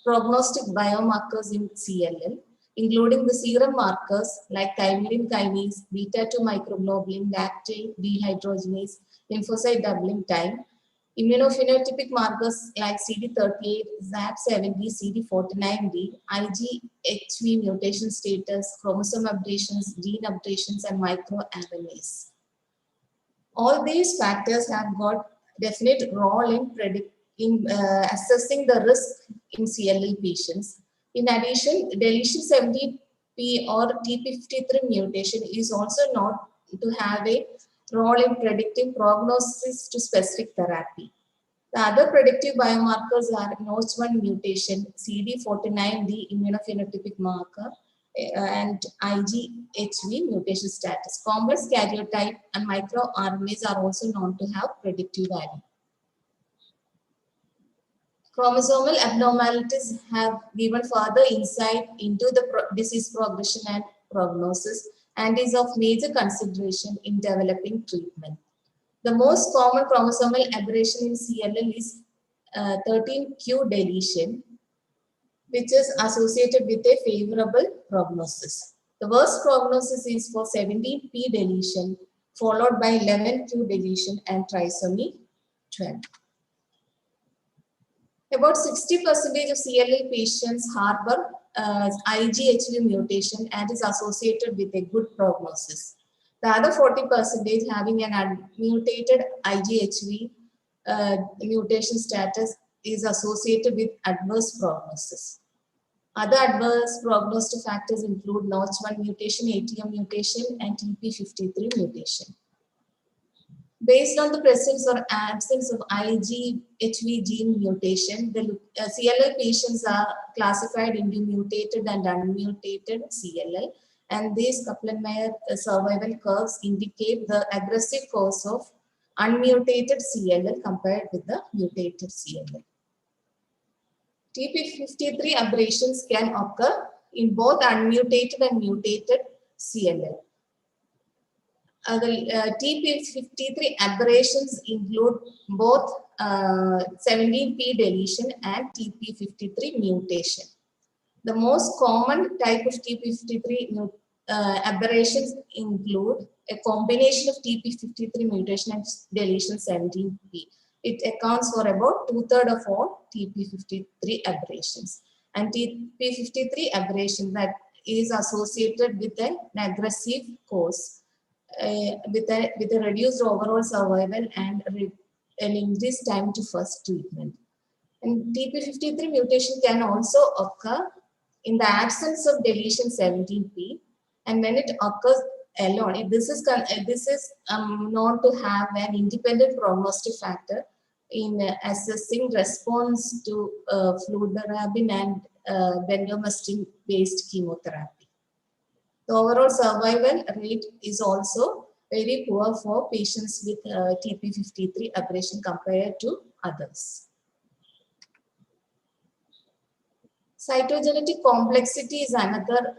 prognostic biomarkers in CLL, including the serum markers like thymidine kinase, beta-2 microglobulin, lactate, dehydrogenase, lymphocyte doubling time, immunophenotypic markers like CD38, ZAP70, CD49D, IGHV mutation status, chromosome updations, gene updations, and microRNAs. All these factors have got definite role in assessing the risk in CLL patients. In addition, deletion 70p or TP53 mutation is also known to have a role in predicting prognosis to specific therapy. The other predictive biomarkers are NOTCH1 mutation, CD49D immunophenotypic marker, and IGHV mutation status. Complex karyotype and microRNAs are also known to have predictive value. Chromosomal abnormalities have given further insight into the disease progression and prognosis and is of major consideration in developing treatment. The most common chromosomal aberration in CLL is 13q deletion, which is associated with a favorable prognosis. The worst prognosis is for 17p deletion, followed by 11q deletion and trisomy 12. About 60% of CLL patients harbor IGHV mutation and is associated with a good prognosis. The other 40% having an unmutated IGHV mutation status is associated with adverse prognosis. Other adverse prognostic factors include NOTCH1 mutation, ATM mutation, and TP53 mutation. Based on the presence or absence of IGHV gene mutation, the CLL patients are classified into mutated and unmutated CLL, and these Kaplan-Meier survival curves indicate the aggressive course of unmutated CLL compared with the mutated CLL. TP53 aberrations can occur in both unmutated and mutated CLL. The TP53 aberrations include both 17p deletion and TP53 mutation. The most common type of TP53 aberrations include a combination of TP53 mutation and deletion 17p. It accounts for about 2/3 of all TP53 aberrations. And TP53 aberration that is associated with an aggressive course, with a reduced overall survival and an increased time to first treatment. And TP53 mutation can also occur in the absence of deletion 17p, and when it occurs alone, this is known to have an independent prognostic factor in assessing response to fludarabine and bendamustine based chemotherapy. The overall survival rate is also very poor for patients with TP53 aberration compared to others. Cytogenetic complexity is another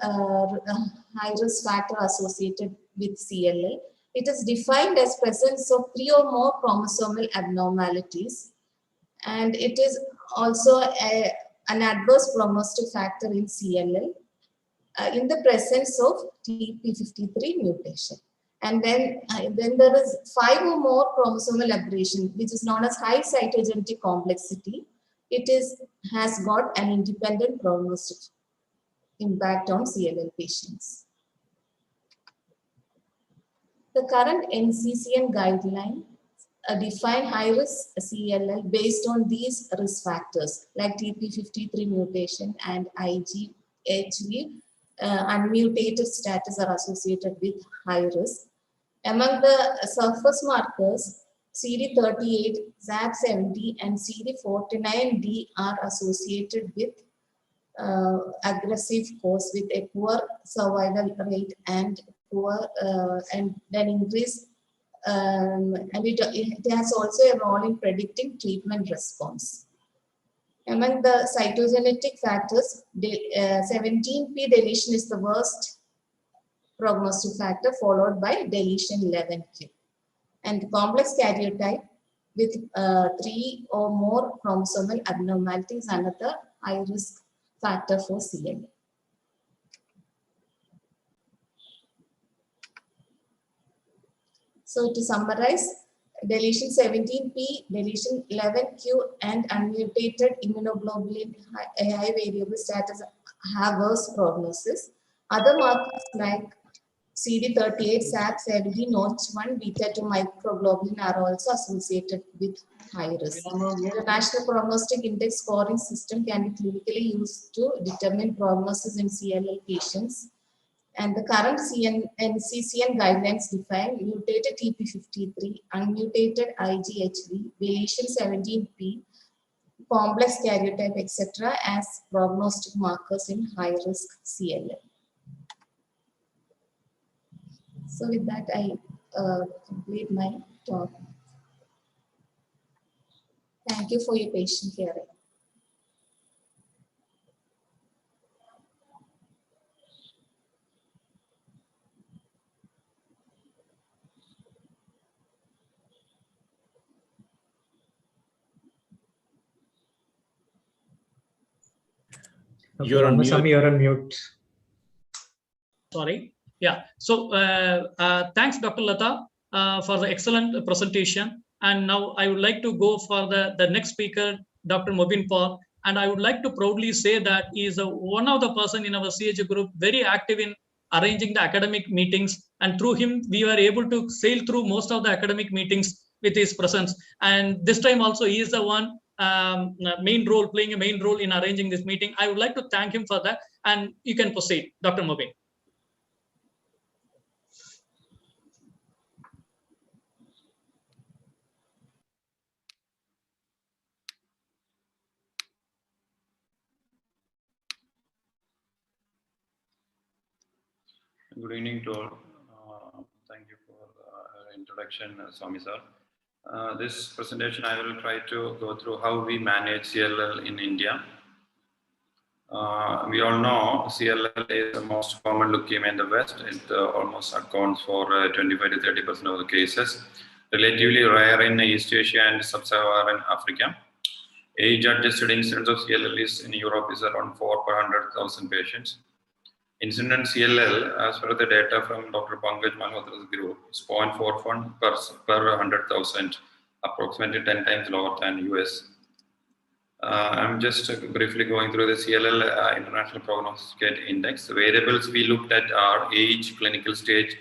high-risk factor associated with CLL. It is defined as presence of 3 or more chromosomal abnormalities, and it is also an adverse prognostic factor in CLL in the presence of TP53 mutation. And when there is 5 or more chromosomal aberration, which is known as high cytogenetic complexity, it has got an independent prognostic impact on CLL patients. The current NCCN guideline define high-risk CLL based on these risk factors like TP53 mutation and IGHV unmutated status are associated with high risk. Among the surface markers, CD38, ZAP70, and CD49D are associated with aggressive course with a poor survival rate and poor and then increase, and it has also a role in predicting treatment response. Among the cytogenetic factors, 17p deletion is the worst prognostic factor, followed by deletion 11q. And complex karyotype with 3 or more chromosomal abnormalities, another high-risk factor for CLL. So to summarize, deletion 17p, deletion 11q, and unmutated immunoglobulin high variable status have worse prognosis. Other markers like CD38, SAP70, Notch1, beta-2 microglobulin are also associated with high risk. The National Prognostic Index scoring system can be clinically used to determine prognosis in CLL patients. And the current NCCN guidelines define mutated TP53, unmutated IGHV, deletion 17p, complex karyotype, etc. as prognostic markers in high-risk CLL. So with that, I complete my talk. Thank you for your patient hearing. You're on mute. You're on mute. Sorry. Yeah. So thanks, Dr. Lata, for the excellent presentation. And now I would like to go for the next speaker, Dr. Mobin Paul. And I would like to proudly say that he is one of the person in our CH group, very active in arranging the academic meetings. And through him, we were able to sail through most of the academic meetings with his presence. And this time also, he is the one playing a main role in arranging this meeting. I would like to thank him for that. And you can proceed, Dr. Mobin. Good evening to all. Thank you for the introduction, Swami sir. This presentation, I will try to go through how we manage CLL in India. We all know CLL is the most common leukemia in the West. It almost accounts for 25 to 30% of the cases. Relatively rare in East Asia and Sub-Saharan Africa. Age-adjusted incidence of CLL in Europe is around 4 per 100,000 patients. Incident CLL, as per the data from Dr. Pankaj Malhotra's group, is 0.41 per 100,000, approximately 10 times lower than US. I'm just briefly going through the CLL International Prognostic Index. The variables we looked at are age, clinical stage,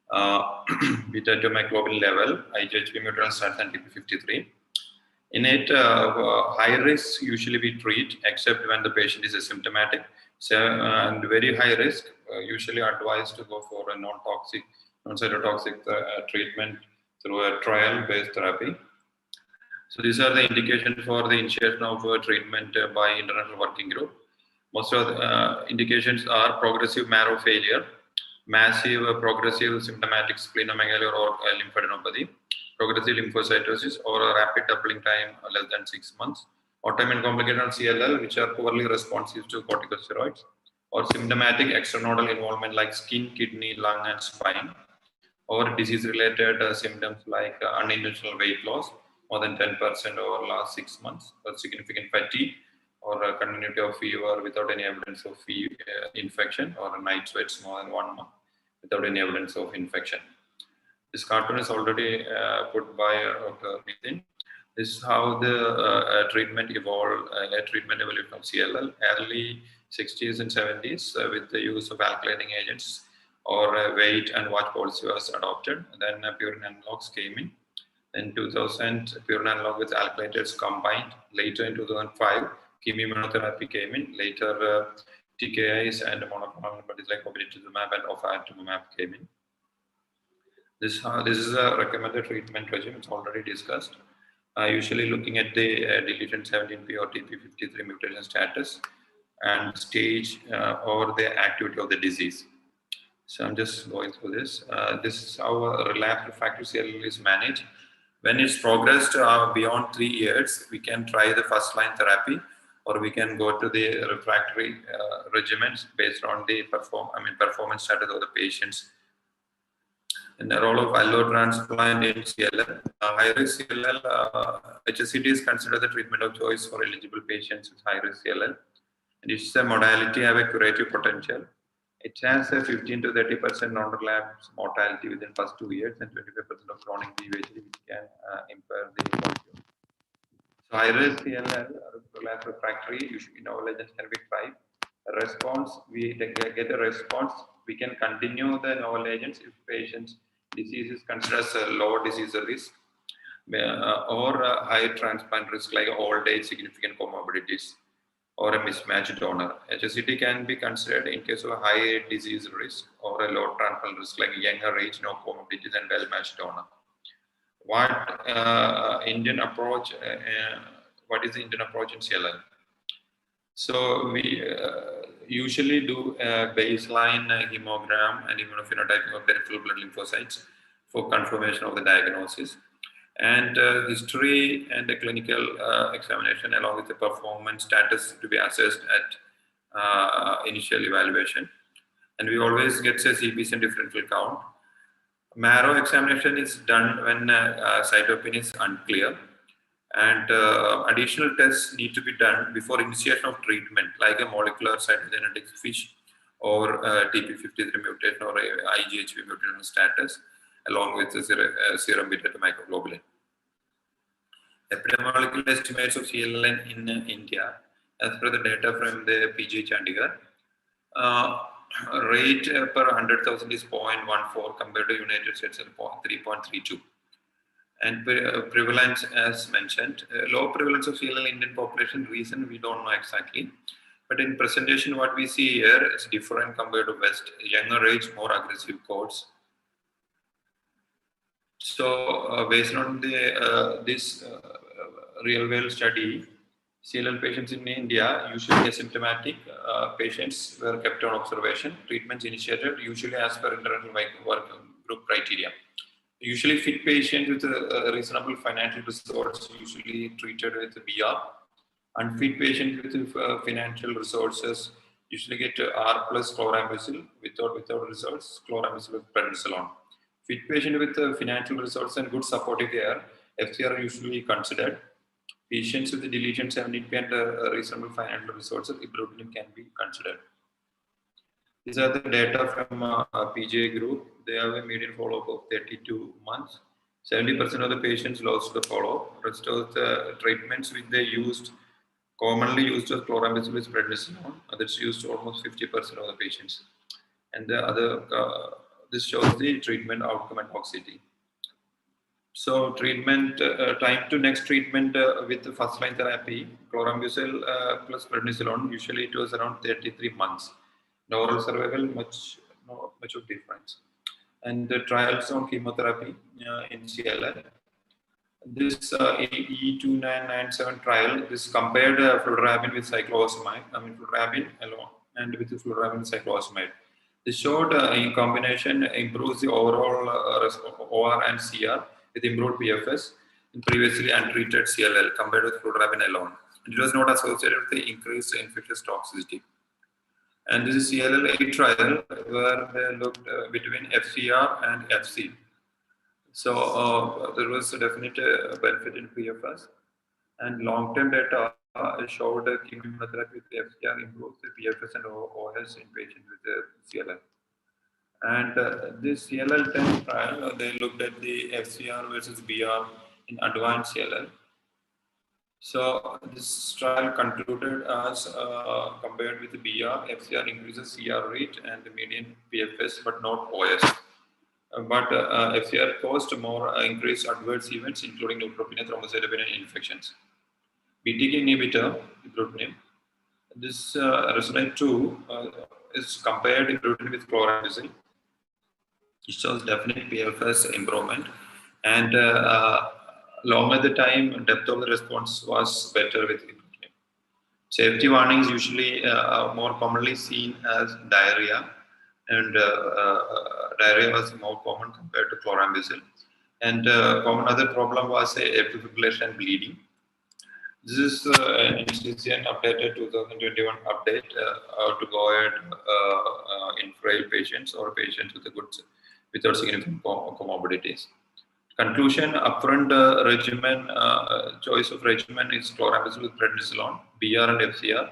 beta-2 microglobulin level, IGHV mutation status, and TP53. In it, high risk usually we treat except when the patient is asymptomatic. So, and very high risk, usually advised to go for a non-toxic, non-cytotoxic treatment through a trial-based therapy. So these are the indications for the initiation of treatment by International Working Group. Most of the indications are progressive marrow failure, massive progressive symptomatic splenomegaly or lymphadenopathy, progressive lymphocytosis or a rapid doubling time less than 6 months, autoimmune complication of CLL which are poorly responsive to corticosteroids, or symptomatic extranodal involvement like skin, kidney, lung and spine, or disease-related symptoms like unintentional weight loss, more than 10% over last 6 months, or significant fatigue, or continuity of fever without any evidence of infection, or night sweats more than 1 month without any evidence of infection. This cartoon is already put by Dr. Nitin. This is how the treatment evolved, treatment evolution of CLL, early 60s and 70s with the use of alkylating agents or wait and watch policy was adopted. Then purine analogs came in. In 2000, purine analog with alkylators combined. Later in 2005, chemoimmunotherapy came in. Later, TKIs and monoclonal antibodies like obinutuzumab and ofatumumab came in. This is a recommended treatment regimen. It's already discussed. Usually looking at the deletion 17p or TP53 mutation status and stage or the activity of the disease. So I'm just going through this. This is how relapsed refractory CLL is managed. When it's progressed beyond 3 years, we can try the first line therapy, or we can go to the refractory regimens based on the performance status of the patients. In the role of allotransplant in CLL, high-risk CLL, HSCT is considered the treatment of choice for eligible patients with high-risk CLL. And it's a modality have a curative potential. It has a 15 to 30% non-relapse mortality within first 2 years and 25% of chronic GVHD, which can impair the quality. So high-risk CLL, relapse refractory, usually novel agents can be tried. A response, we get a response, we can continue the novel agents if patient's disease is considered as a low disease risk or a high transplant risk like old age, significant comorbidities, or a mismatched donor. HSCT can be considered in case of a high disease risk or a low transplant risk like younger age, no comorbidities and well-matched donor. What Indian approach? What is the Indian approach in CLL? So we usually do a baseline hemogram and immunophenotyping of peripheral blood lymphocytes for confirmation of the diagnosis, and history and the clinical examination along with the performance status to be assessed at initial evaluation. And we always get a CBC and differential count. Marrow examination is done when cytopenia is unclear, and additional tests need to be done before initiation of treatment, like a molecular cytogenetics FISH or TP53 mutation or IGHV mutation status, along with the serum beta microglobulin. Epidemiological estimates of CLL in India, as per the data from the PG Chandigarh, rate per 100,000 is 0.14 compared to United States at 3.32. And prevalence, as mentioned, low prevalence of CLL in Indian population, reason we don't know exactly. But in presentation, what we see here is different compared to West. Younger age, more aggressive cohorts. So based on the this real world study, CLL patients in India, usually asymptomatic patients, were kept on observation. Treatments initiated usually as per International Working Group criteria. Usually fit patients with reasonable financial resources usually treated with BR. Unfit patients with financial resources usually get R plus chlorambucil, without results, chlorambucil with prednisolone. Fit patient with financial resources and good supportive care, FCR usually considered. Patients with the deletion 17p and reasonable financial resources, ibrutinib can be considered. These are the data from PGA group. They have a median follow-up of 32 months. 70% of the patients lost the follow-up. Rest of the treatments which they used, commonly used as chlorambucil with prednisolone. That's used almost 50% of the patients. And the other, this shows the treatment outcome and toxicity. So treatment, time to next treatment with the first line therapy, chlorambucil plus prednisolone, usually it was around 33 months. The oral survival, not much of difference. And the trials on chemotherapy in CLL. This E2997 trial, this compared fludarabine with cyclophosphamide, fludarabine alone and with fludarabine cyclophosphamide. This showed in combination improves the overall OR and CR with improved PFS in previously untreated CLL compared with fludarabine alone. And it was not associated with the increased infectious toxicity. And this is CLL-8 trial where they looked between FCR and FC. So there was a definite benefit in PFS, and long-term data showed that chemotherapy with FCR improves the PFS and OS in patients with CLL. And this CLL-10 trial, they looked at the FCR versus BR in advanced CLL. So this trial concluded as compared with the BR, FCR increases CR rate and the median PFS, but not OS. But FCR caused more increased adverse events, including neutropenia, thrombocytopenia, and infections. BTK inhibitor, ibrutinib, this Resonate 2 is compared ibrutinib with chlorambucil. It shows definite PFS improvement, and longer the time, depth of the response was better with ibrutinib. Safety warnings usually more commonly seen as diarrhea, and diarrhea was more common compared to chlorambucil. And common other problem was atrial fibrillation and bleeding. This is an NCCN updated 2021 update to go ahead in frail patients or patients with without significant comorbidities. Conclusion: upfront regimen, choice of regimen is chlorambucil with prednisolone, BR and FCR,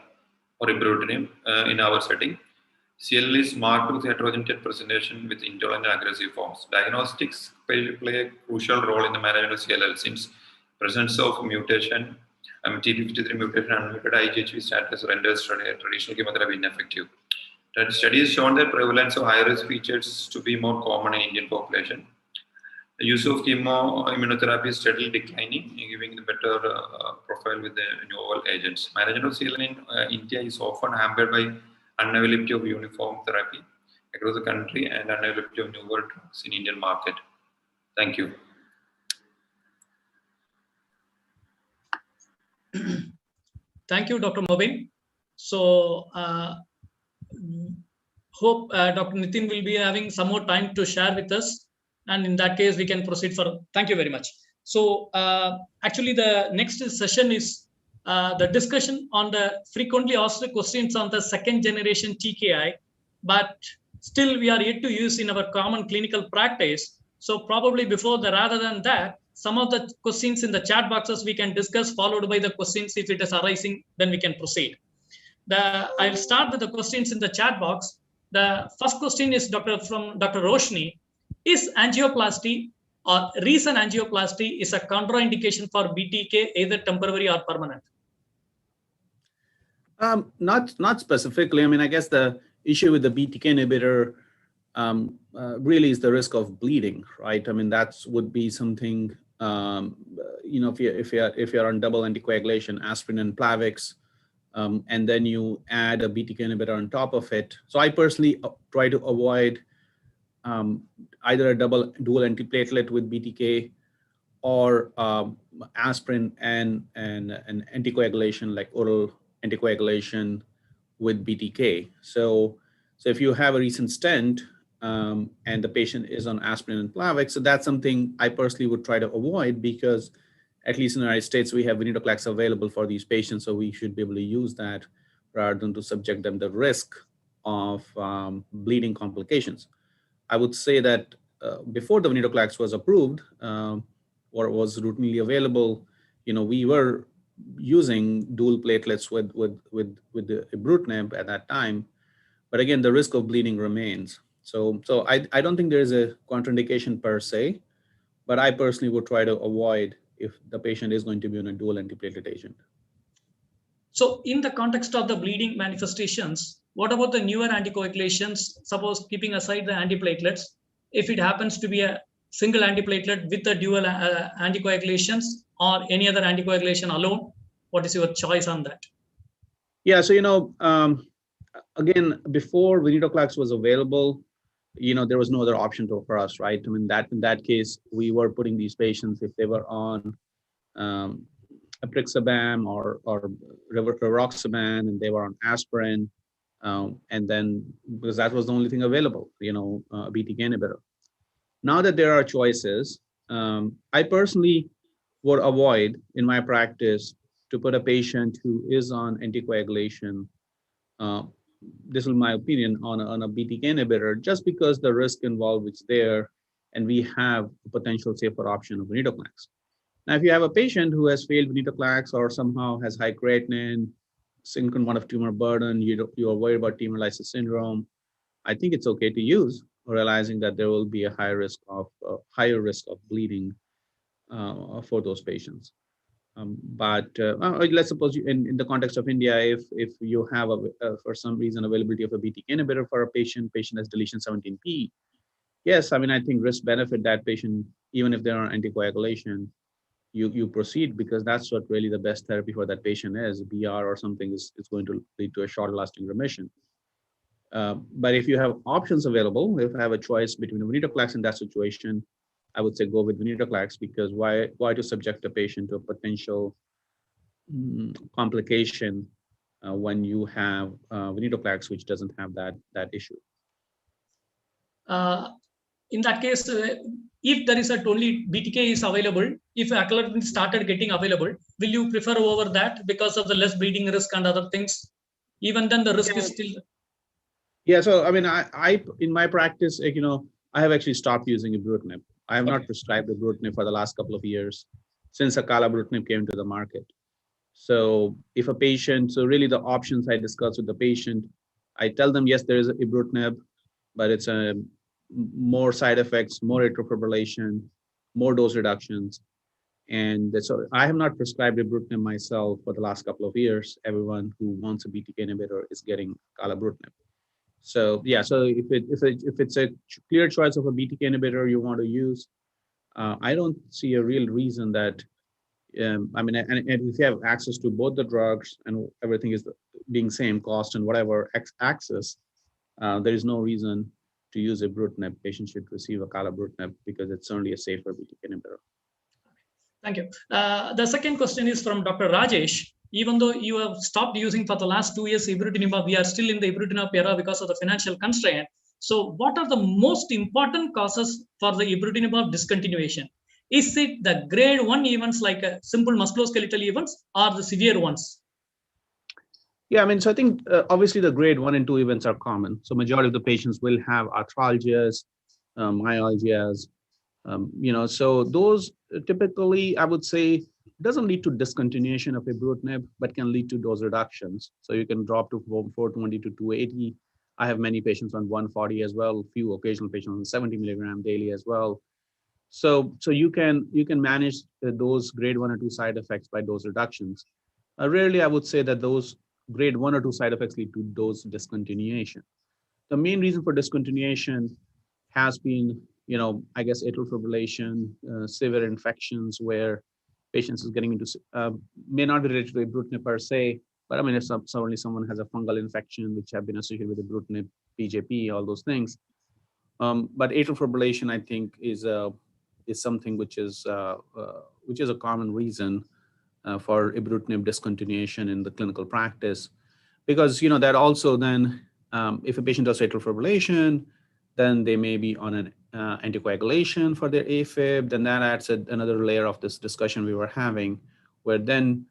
or ibrutinib in our setting. CLL is marked with heterogeneous presentation with indolent and aggressive forms. Diagnostics play a crucial role in the management of CLL since presence of mutation, TP53 mutation, unmuted IGHV status renders traditional chemotherapy ineffective. That study has shown that prevalence of high-risk features to be more common in Indian population. The use of chemoimmunotherapy is steadily declining, giving the better profile with the novel agents. Management of CLL in India is often hampered by unavailability of uniform therapy across the country and unavailability of newer drugs in Indian market. Thank you. Thank you, Dr. Mobin. So, hope Dr. Nitin will be having some more time to share with us. And in that case, we can proceed for. Thank you very much. So, actually, the next session is the discussion on the frequently asked questions on the second generation TKI, but still we are yet to use in our common clinical practice. So probably rather than that, some of the questions in the chat boxes we can discuss, followed by the questions if it is arising, then we can proceed. I'll start with the questions in the chat box. The first question is from Dr. Roshni. Is angioplasty or recent angioplasty is a contraindication for BTK, either temporary or permanent? Not specifically. I mean, I guess the issue with the BTK inhibitor really is the risk of bleeding, right? I mean, that would be something, if you're on double anticoagulation, aspirin and Plavix, and then you add a BTK inhibitor on top of it. So I personally try to avoid either a dual antiplatelet with BTK or aspirin and an anticoagulation like oral anticoagulation with BTK. So if you have a recent stent and the patient is on aspirin and Plavix, so that's something I personally would try to avoid, because at least in the United States, we have venetoclax available for these patients, so we should be able to use that rather than to subject them to the risk of bleeding complications. I would say that before the venetoclax was approved or was routinely available, we were using dual platelets with the ibrutinib at that time, but again, the risk of bleeding remains. So I don't think there is a contraindication per se, but I personally would try to avoid if the patient is going to be on a dual antiplatelet agent. So in the context of the bleeding manifestations, what about the newer anticoagulations? Suppose keeping aside the antiplatelets, if it happens to be a single antiplatelet with the dual anticoagulations or any other anticoagulation alone? What is your choice on that? Yeah, so again, before venetoclax was available, there was no other option for us, right? I mean, in that case, we were putting these patients, if they were on aprixaban or rivaroxaban, and they were on aspirin, and then because that was the only thing available, a BTK inhibitor. Now that there are choices, I personally would avoid in my practice to put a patient who is on anticoagulation, this is my opinion, on a BTK inhibitor, just because the risk involved is there, and we have a potential safer option of venetoclax. Now, if you have a patient who has failed venetoclax or somehow has high creatinine, significant amount of tumor burden, you are worried about tumor lysis syndrome, I think it's okay to use, realizing that there will be a higher risk of bleeding for those patients. But let's suppose in the context of India, if you have for some reason availability of a BTK inhibitor for a patient has deletion 17p, yes, I mean, I think risk benefit that patient, even if they're on anticoagulation, you proceed, because that's what really the best therapy for that patient is. BR or something is going to lead to a short lasting remission. But if you have options available, if I have a choice between a venetoclax in that situation, I would say go with venetoclax, because why to subject a patient to a potential complication when you have venetoclax, which doesn't have that issue. In that case, if there is only BTK is available, if acalabrutinib started getting available, will you prefer over that because of the less bleeding risk and other things? Even then, the risk is still. Yeah, so I mean, I in my practice, I have actually stopped using ibrutinib. I have not prescribed ibrutinib for the last couple of years since acalabrutinib came to the market. So if a patient, so really the options I discuss with the patient, I tell them, yes, there is ibrutinib, but it's more side effects, more atrial fibrillation, more dose reductions. And so I have not prescribed ibrutinib myself for the last couple of years. Everyone who wants a BTK inhibitor is getting acalabrutinib. So yeah, so if it's a clear choice of a BTK inhibitor you want to use, I don't see a real reason that, I mean, and if you have access to both the drugs and everything is being same cost and whatever access, there is no reason to use ibrutinib. Patients should receive acalabrutinib because it's certainly a safer BTK inhibitor. Thank you. The second question is from Dr. Rajesh. Even though you have stopped using for the last 2 years ibrutinib, we are still in the ibrutinib era because of the financial constraint. So what are the most important causes for the ibrutinib discontinuation? Is it the grade 1 events like simple musculoskeletal events or the severe ones? Yeah, I mean, so I think obviously the grade 1 and 2 events are common. So majority of the patients will have arthralgias, myalgias, so those typically, I would say, doesn't lead to discontinuation of ibrutinib, but can lead to dose reductions. So you can drop to 420 to 280. I have many patients on 140 as well, few occasional patients on 70 milligram daily as well. So you can manage those grade 1 or 2 side effects by dose reductions. Rarely, I would say that those grade 1 or 2 side effects lead to dose discontinuation. The main reason for discontinuation has been, I guess, atrial fibrillation, severe infections where patients is getting into, may not be related to ibrutinib per se, but I mean, if suddenly someone has a fungal infection, which have been associated with ibrutinib, PJP, all those things. But atrial fibrillation, I think, is something which is a common reason for ibrutinib discontinuation in the clinical practice, because that also then, if a patient does atrial fibrillation, then they may be on an anticoagulation for their AFib. Then that adds another layer of this discussion we were having, where then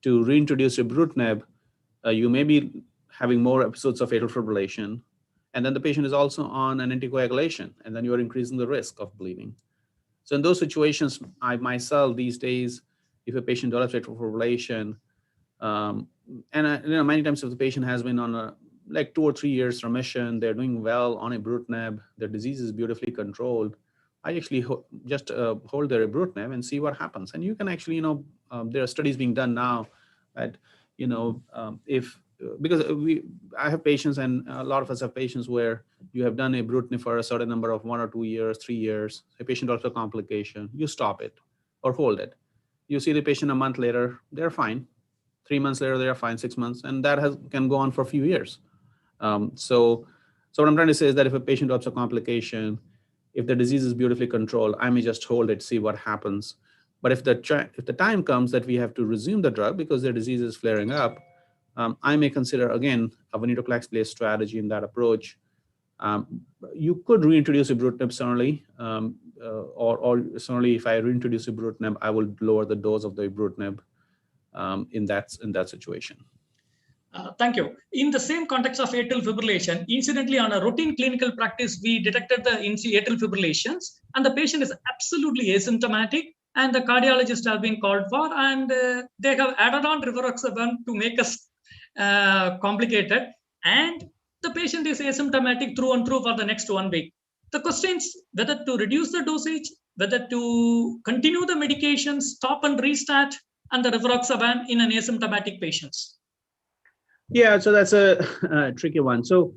to reintroduce ibrutinib, you may be having more episodes of atrial fibrillation, and then the patient is also on an anticoagulation, and then you are increasing the risk of bleeding. So in those situations, I myself these days, if a patient develops atrial fibrillation, and many times if the patient has been on like 2 or 3 years remission, they're doing well on ibrutinib, their disease is beautifully controlled, I actually just hold their ibrutinib and see what happens. And you can actually, there are studies being done now that, if because I have patients, and a lot of us have patients where you have done ibrutinib for a certain number of 1 or 2 years, 3 years. A patient develops a complication, you stop it or hold it. You see the patient a month later, they're fine. 3 months later, they're fine. 6 months, and that can go on for a few years. So what I'm trying to say is that if a patient develops a complication, if the disease is beautifully controlled, I may just hold it, see what happens. But if the time comes that we have to resume the drug because their disease is flaring up, I may consider, again, a venetoclax-based strategy in that approach. You could reintroduce ibrutinib, certainly, or certainly if I reintroduce ibrutinib, I will lower the dose of the ibrutinib in that situation. Thank you. In the same context of atrial fibrillation, incidentally, on a routine clinical practice, we detected the atrial fibrillations, and the patient is absolutely asymptomatic, and the cardiologist have been called for, and they have added on rivaroxaban to make us complicated, and the patient is asymptomatic through and through for the next 1 week. The question is whether to reduce the dosage, whether to continue the medication, stop and restart, and the rivaroxaban in an asymptomatic patients. Yeah, so that's a tricky one. So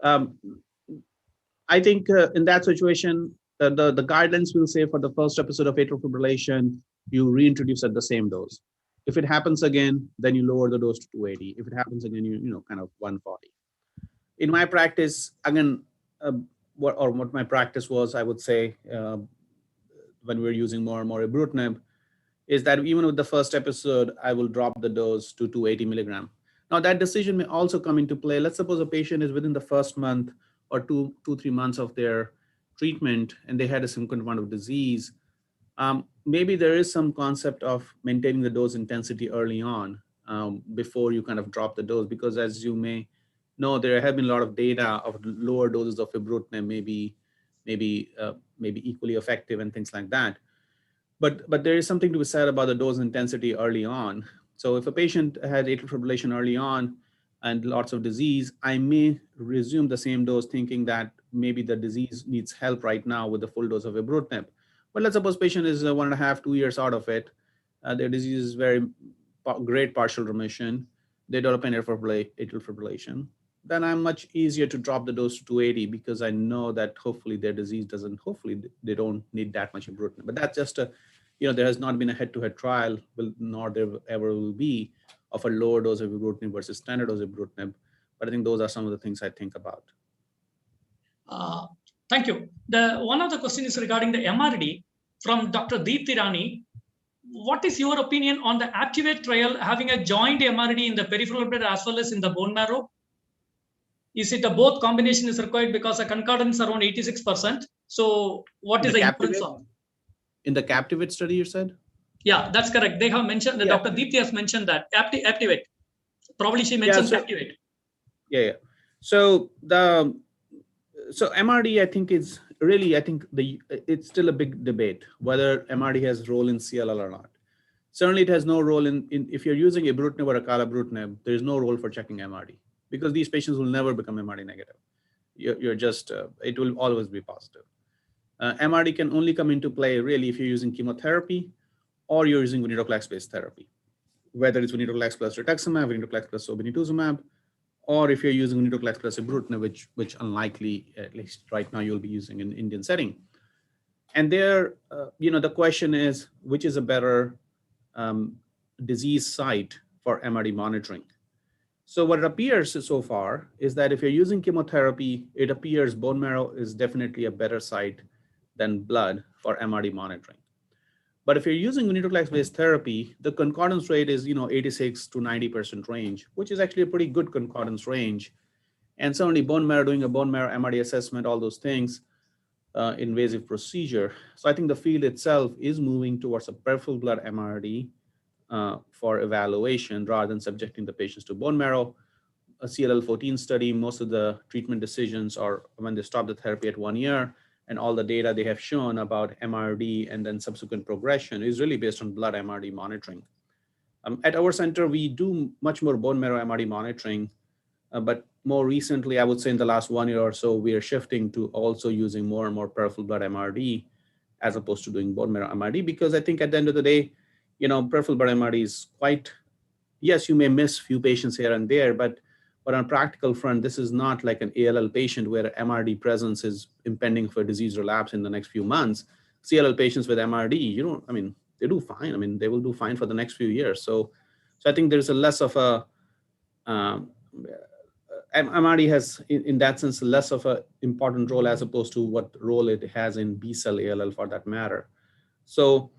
I think in that situation, the guidelines will say for the first episode of atrial fibrillation, you reintroduce at the same dose. If it happens again, then you lower the dose to 280. If it happens again, you kind of 140. In my practice, again, what my practice was, I would say, when we were using more and more ibrutinib, is that even with the first episode, I will drop the dose to 280 milligram. Now that decision may also come into play. Let's suppose a patient is within the first month or 3 months of their treatment and they had a significant amount of disease. Maybe there is some concept of maintaining the dose intensity early on before you kind of drop the dose, because as you may know, there have been a lot of data of lower doses of ibrutinib maybe equally effective and things like that. But there is something to be said about the dose intensity early on. So if a patient had atrial fibrillation early on and lots of disease, I may resume the same dose thinking that maybe the disease needs help right now with the full dose of ibrutinib. But let's suppose patient is 1.5, 2 years out of it. Their disease is very great partial remission. They develop an atrial fibrillation. Then I'm much easier to drop the dose to 280 because I know that hopefully their disease hopefully they don't need that much ibrutinib. But that's just there has not been a head-to-head trial, nor there ever will be, of a lower dose of ibrutinib versus standard dose of ibrutinib. But I think those are some of the things I think about. Thank you. One of the questions is regarding the MRD from Dr. Deepthi Rani. What is your opinion on the Activate trial having a joint MRD in the peripheral blood as well as in the bone marrow? Is it both combination is required because the concordance around 86%? So what is the inference of? In the Captivate study, you said? Yeah, that's correct. They have mentioned, Yeah. Dr. Deepthi has mentioned that. Activate. Probably she mentioned Activate. Yeah. So MRD, I think it's still a big debate whether MRD has role in CLL or not. Certainly it has no role in if you're using ibrutinib or acalabrutinib, there's no role for checking MRD because these patients will never become MRD negative. It will always be positive. MRD can only come into play really if you're using chemotherapy or you're using venetoclax-based therapy, whether it's venetoclax plus rituximab, venetoclax plus obinutuzumab, or if you're using venetoclax plus ibrutinib, which unlikely, at least right now, you'll be using in Indian setting. And there, the question is, which is a better disease site for MRD monitoring? So what it appears so far is that if you're using chemotherapy, it appears bone marrow is definitely a better site than blood for MRD monitoring. But if you're using venetoclax-based therapy, the concordance rate is 86 to 90% range, which is actually a pretty good concordance range. And certainly bone marrow, doing a bone marrow MRD assessment, all those things, invasive procedure. So I think the field itself is moving towards a peripheral blood MRD for evaluation rather than subjecting the patients to bone marrow. A CLL14 study, most of the treatment decisions are when they stop the therapy at 1 year, and all the data they have shown about MRD and then subsequent progression is really based on blood MRD monitoring. At our center, we do much more bone marrow MRD monitoring, but more recently, I would say in the last 1 year or so, we are shifting to also using more and more peripheral blood MRD as opposed to doing bone marrow MRD, because I think at the end of the day, peripheral blood MRD is quite yes, you may miss few patients here and there, but on practical front, this is not like an ALL patient where MRD presence is impending for disease relapse in the next few months. CLL patients with MRD, I mean, they do fine. I mean, they will do fine for the next few years. So I think there's a less of a, MRD has, in that sense, less of an important role as opposed to what role it has in B-cell ALL for that matter. So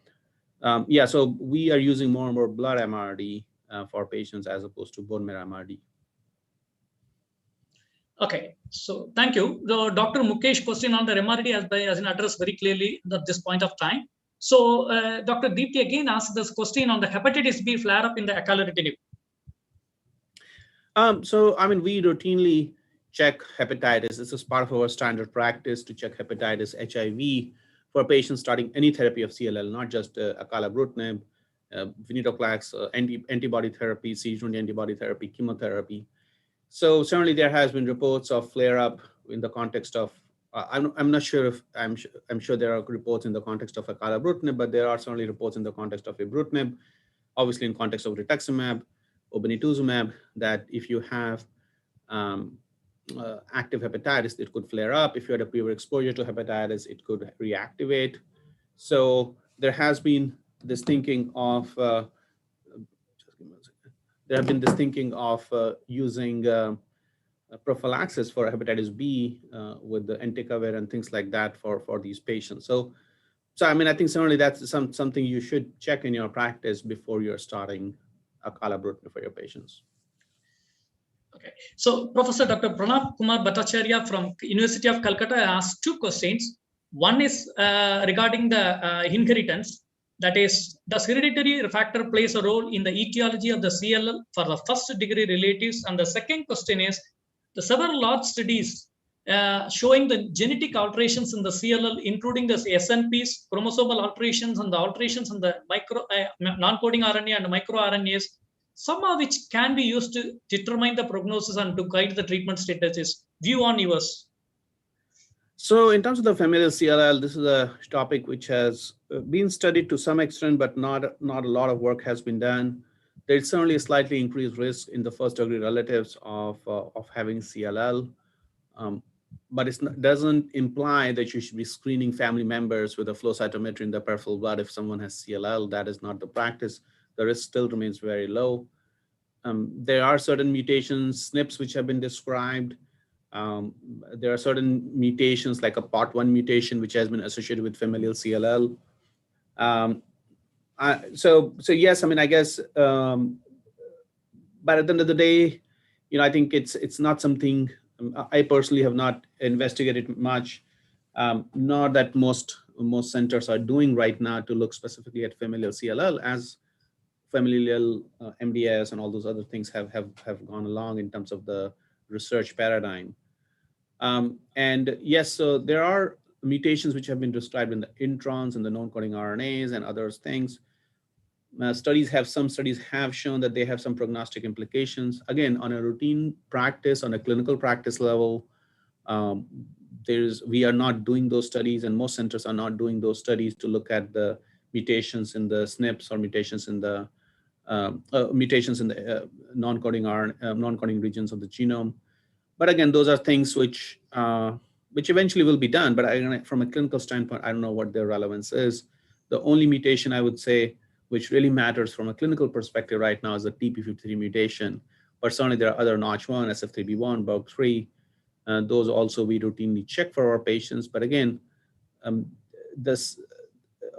yeah, so we are using more and more blood MRD for patients as opposed to bone marrow MRD. Okay, so thank you. Dr. Mukesh question on the MRD has been addressed very clearly at this point of time. So Dr. Deepti again asked this question on the hepatitis B flare-up in the acalabrutinib. So, I mean, we routinely check hepatitis. This is part of our standard practice to check hepatitis, HIV for patients starting any therapy of CLL, not just acalabrutinib, venetoclax, antibody therapy, CD20 antibody therapy, chemotherapy. So certainly there has been reports of flare-up in the context of, I'm not sure if, I'm sure there are reports in the context of acalabrutinib, but there are certainly reports in the context of ibrutinib, obviously in context of rituximab, obinutuzumab, that if you have active hepatitis, it could flare up. If you had a previous exposure to hepatitis, it could reactivate. So there has been this thinking of, using prophylaxis for hepatitis B with the entecavir and things like that for these patients. So I mean, I think certainly that's something you should check in your practice before you're starting acalabrutinib for your patients. Okay, so Professor Dr. Pranab Kumar Bhattacharya from University of Calcutta asked two questions. One is regarding the inheritance. That is, does hereditary factor plays a role in the etiology of the CLL for the first degree relatives? And the second question is, the several large studies showing the genetic alterations in the CLL, including the SNPs, chromosomal alterations, and the alterations in the non-coding RNA and microRNAs, some of which can be used to determine the prognosis and to guide the treatment strategies. View on yours. So in terms of the familial CLL, this is a topic which has been studied to some extent, but not a lot of work has been done. There's certainly a slightly increased risk in the first degree relatives of having CLL, but it doesn't imply that you should be screening family members with a flow cytometry in the peripheral blood if someone has CLL. That is not the practice. The risk still remains very low. There are certain mutations, SNPs, which have been described. There are certain mutations like a POT1 mutation, which has been associated with familial CLL. So yes, I mean, I guess, but at the end of the day, I think it's not something I personally have not investigated much, nor that most centers are doing right now to look specifically at familial CLL, as familial MDS and all those other things have gone along in terms of the research paradigm. And yes, so there are mutations which have been described in the introns and the non-coding RNAs and other things. Some studies have shown that they have some prognostic implications. Again, on a routine practice, on a clinical practice level, we are not doing those studies, and most centers are not doing those studies to look at the mutations in the SNPs or mutations in the non-coding regions of the genome. But again, those are things which eventually will be done. But from a clinical standpoint, I don't know what their relevance is. The only mutation I would say which really matters from a clinical perspective right now is the TP53 mutation. But certainly there are other Notch1, SF3B1, BOG3. Those also we routinely check for our patients. But again, this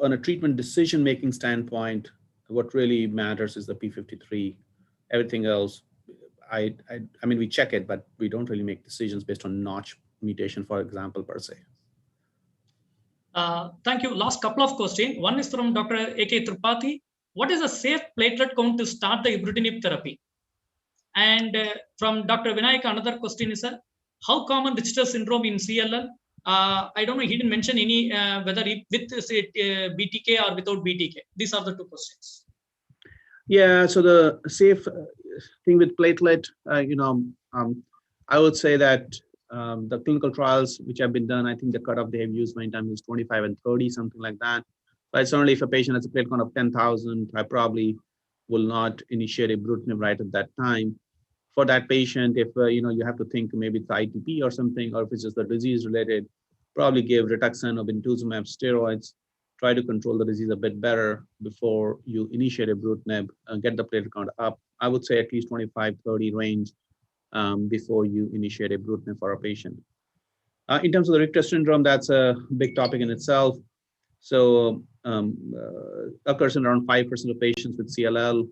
on a treatment decision-making standpoint, what really matters is the P53. Everything else, I mean, we check it, but we don't really make decisions based on Notch mutation, for example, per se. Thank you. Last couple of questions. One is from Dr. A.K. Tripathi. What is a safe platelet count to start the ibrutinib therapy? And from Dr. Vinayak, another question is, how common Richter syndrome in CLL? I don't know, he didn't mention any, whether with BTK or without BTK. These are the two questions. Yeah, so the safe thing with platelet, I would say that the clinical trials which have been done, I think the cutoff they have used many times is 25 and 30, something like that. But certainly if a patient has a platelet count of 10,000, I probably will not initiate ibrutinib right at that time. For that patient, if you have to think maybe it's ITP or something, or if it's just the disease related, probably give rituximab or obinutuzumab steroids, try to control the disease a bit better before you initiate ibrutinib and get the platelet count up. I would say at least 25-30 range before you initiate ibrutinib for a patient. In terms of the Richter syndrome, that's a big topic in itself. So occurs in around 5% of patients with CLL.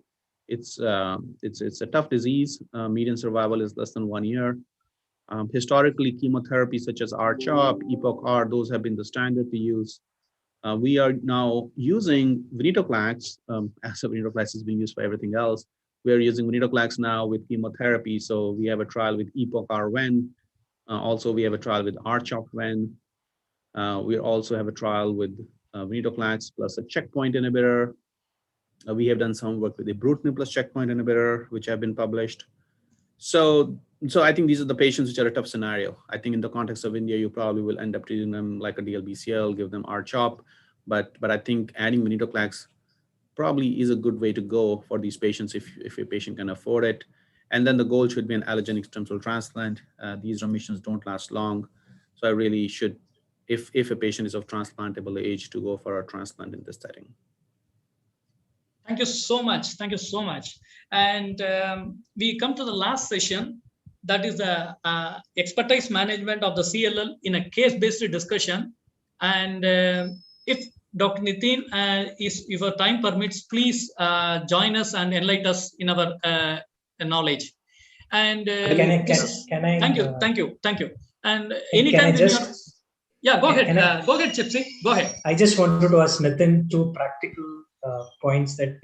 It's a tough disease. Median survival is less than 1 year. Historically, chemotherapy such as R-CHOP, EPOCH-R, those have been the standard to use. We are now using venetoclax, as venetoclax is being used for everything else. We are using venetoclax now with chemotherapy. So we have a trial with EPOCH-R-VEN. Also, we have a trial with R-CHOP-VEN. We also have a trial with venetoclax plus a checkpoint inhibitor. We have done some work with ibrutinib plus checkpoint inhibitor, which have been published. So I think these are the patients which are a tough scenario. I think in the context of India, you probably will end up treating them like a DLBCL, give them R-CHOP, but I think adding venetoclax probably is a good way to go for these patients if a patient can afford it. And then the goal should be an allogeneic stem cell transplant. These remissions don't last long. So I really should, if a patient is of transplantable age, to go for a transplant in this setting. Thank you so much. Thank you so much. And we come to the last session. That is the expertise management of the CLL in a case-based discussion. And if Dr. Nitin, if your time permits, please join us and enlighten us in our knowledge. And can I? Thank you. And anytime when you're, yeah, go ahead, Chipsy, go ahead. I just wanted to ask Nitin two practical points that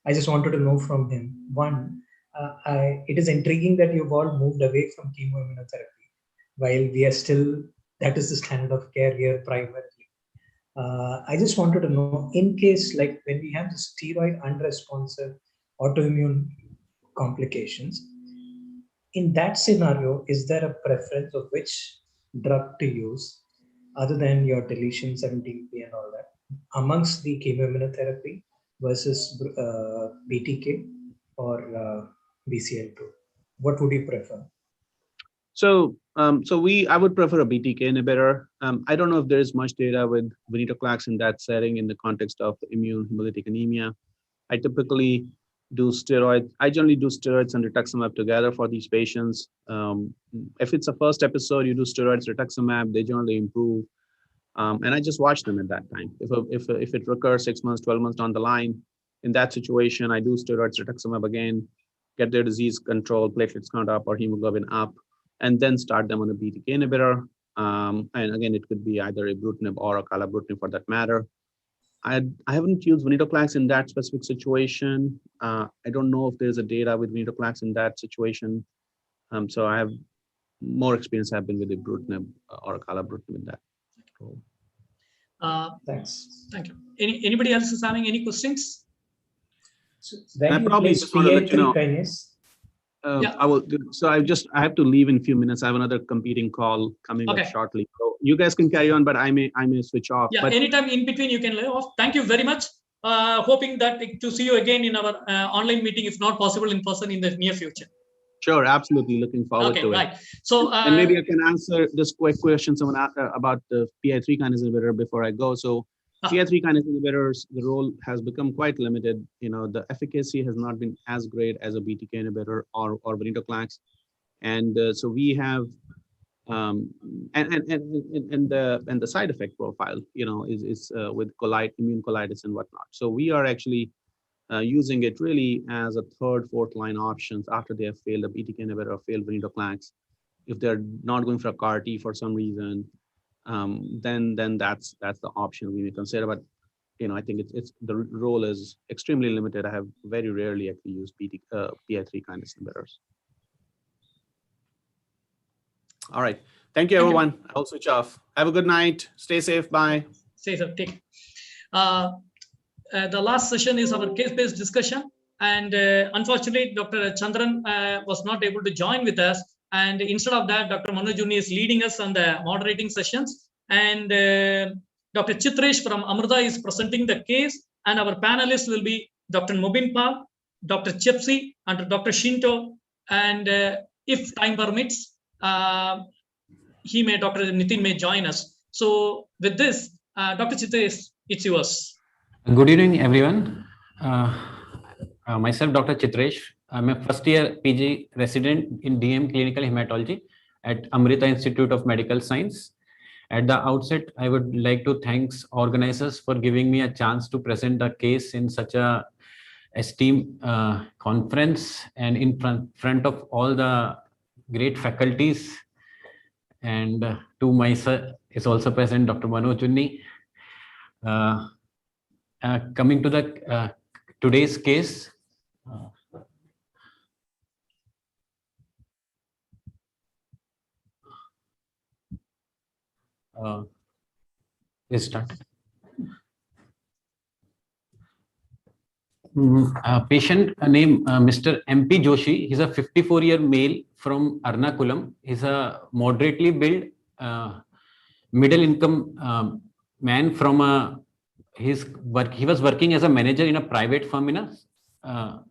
I just wanted to know from him. One, it is intriguing that you've all moved away from chemoimmunotherapy while we are still, that is the standard of care here primarily. I just wanted to know, in case like when we have the steroid unresponsive autoimmune complications, in that scenario, is there a preference of which drug to use other than your deletion 17p and all that amongst the chemoimmunotherapy versus BTK or BCL2? What would you prefer? So I would prefer a BTK inhibitor. I don't know if there is much data with venetoclax in that setting in the context of immune hemolytic anemia. I typically do steroids. I generally do steroids and rituximab together for these patients. If it's a first episode, you do steroids, rituximab, they generally improve. And I just watch them at that time. If it recurs 6 months, 12 months down the line, in that situation, I do steroids, rituximab again, get their disease control, platelets count up or hemoglobin up, and then start them on a BTK inhibitor. And again, it could be either ibrutinib or acalabrutinib for that matter. I haven't used venetoclax in that specific situation. I don't know if there's a data with venetoclax in that situation. So I have more experience have been with ibrutinib or acalabrutinib in that role. Thanks. Thank you. Anybody else is having any questions? So I probably just want to let you know. Kinase? Yeah. I will. So I have to leave in a few minutes. I have another competing call coming up shortly. So you guys can carry on, but I may switch off. Yeah. But anytime in between you can lay off. Thank you very much. Hoping that to see you again in our online meeting, if not possible in person in the near future. Sure, absolutely. Looking forward to it. So and maybe I can answer this quick question someone asked about the PI3 kinase inhibitor before I go. So PI3 kinase inhibitors, the role has become quite limited. The efficacy has not been as great as a BTK inhibitor or venetoclax, and so we have and the side effect profile, is with immune colitis and whatnot. So we are actually using it really as a third, fourth line options after they have failed a BTK inhibitor or failed venetoclax. If they're not going for a CAR T for some reason, then that's the option we may consider. But I think it's the role is extremely limited. I have very rarely actually used PI3 kinase inhibitors. All right, thank you everyone. I'll switch off. Have a good night. Stay safe. Bye. Stay safe. Take. The last session is our case-based discussion, and unfortunately, Dr. Chandran was not able to join with us. And instead of that, Dr. Manojuni is leading us on the moderating sessions. And Dr. Chitresh from Amrita is presenting the case. And our panelists will be Dr. Mubin Pal, Dr. Chepsi and Dr. Shinto, and if time permits, Dr. Nitin may join us. So with this, Dr. Chitresh, it's yours. Good evening, everyone. Myself, Dr. Chitresh. I'm a first-year PG resident in DM Clinical Hematology at Amrita Institute of Medical Science. At the outset, I would like to thank organizers for giving me a chance to present a case in such a esteemed conference and in front of all the great faculties. And to myself is also present Dr. Manoj Junni. Coming to the today's case, let's start. Patient named Mr. MP Joshi. He's a 54-year male from Ernakulam. He's a moderately built, middle-income man from he was working as a manager in a private firm in a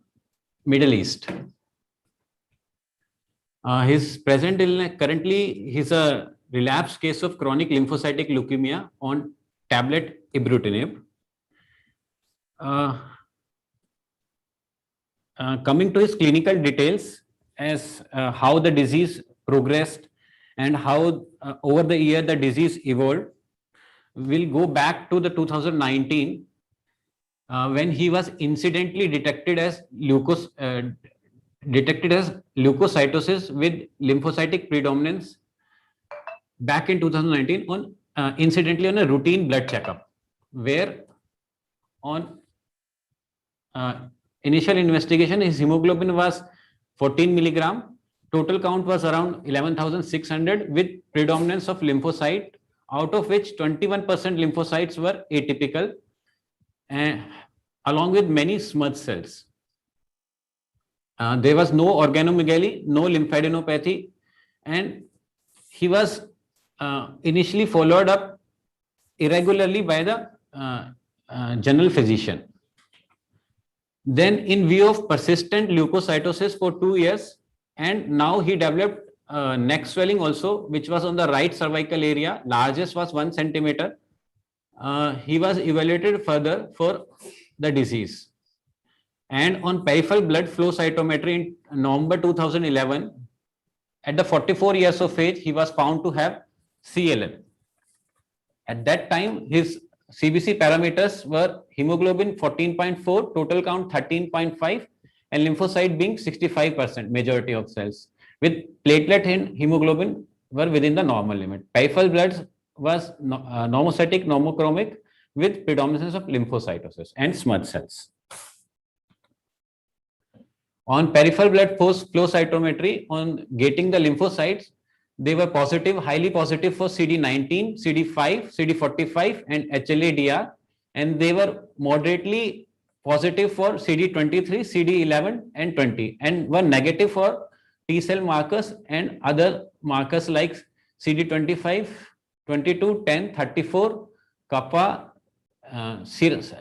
Middle East. His present illness, currently he's a relapsed case of chronic lymphocytic leukemia on tablet ibrutinib. Coming to his clinical details as how the disease progressed and how over the year the disease evolved, we'll go back to the 2019 when he was incidentally detected as leukocytosis with lymphocytic predominance back in 2019 on incidentally on a routine blood checkup, where on initial investigation his hemoglobin was 14 milligram, total count was around 11,600 with predominance of lymphocyte, out of which 21% lymphocytes were atypical, along with many smudge cells. There was no organomegaly, no lymphadenopathy, and he was initially followed up irregularly by the general physician. Then in view of persistent leukocytosis for 2 years, and now he developed neck swelling also, which was on the right cervical area, largest was 1 centimeter. He was evaluated further for the disease. And on peripheral blood flow cytometry in November 2011, at the 44 years of age, he was found to have CLL. At that time, his CBC parameters were hemoglobin 14.4, total count 13.5, and lymphocyte being 65%, majority of cells, with platelet and hemoglobin were within the normal limit. Peripheral blood was normocytic, normochromic, with predominance of lymphocytosis and smudge cells. On peripheral blood flow cytometry, on gating the lymphocytes, they were positive, highly positive for CD19, CD5, CD45, and HLA-DR, and they were moderately positive for CD23, CD11, and 20, and were negative for T cell markers and other markers like CD25, 22, 10, 34, kappa, surface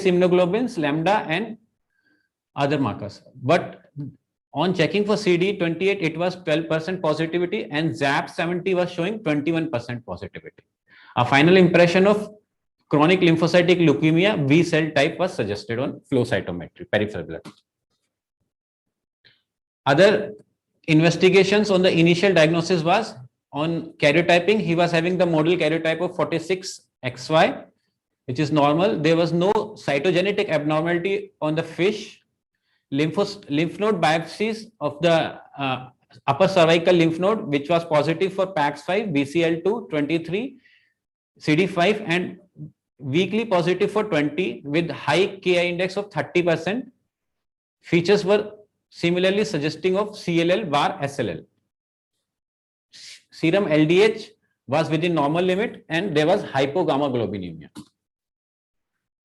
immunoglobulins, lambda, and other markers. But on checking for CD28, it was 12% positivity, and ZAP70 was showing 21% positivity. A final impression of chronic lymphocytic leukemia B cell type was suggested on flow cytometry, peripheral blood. Other investigations on the initial diagnosis was on karyotyping. He was having the model karyotype of 46XY, which is normal. There was no cytogenetic abnormality on the fish. Lymph node biopsies of the upper cervical lymph node, which was positive for PAX5, BCL2, 23, CD5, and weakly positive for 20 with high Ki index of 30%. Features were similarly suggesting of CLL bar SLL. Serum LDH was within normal limit, and there was hypogammaglobulinemia.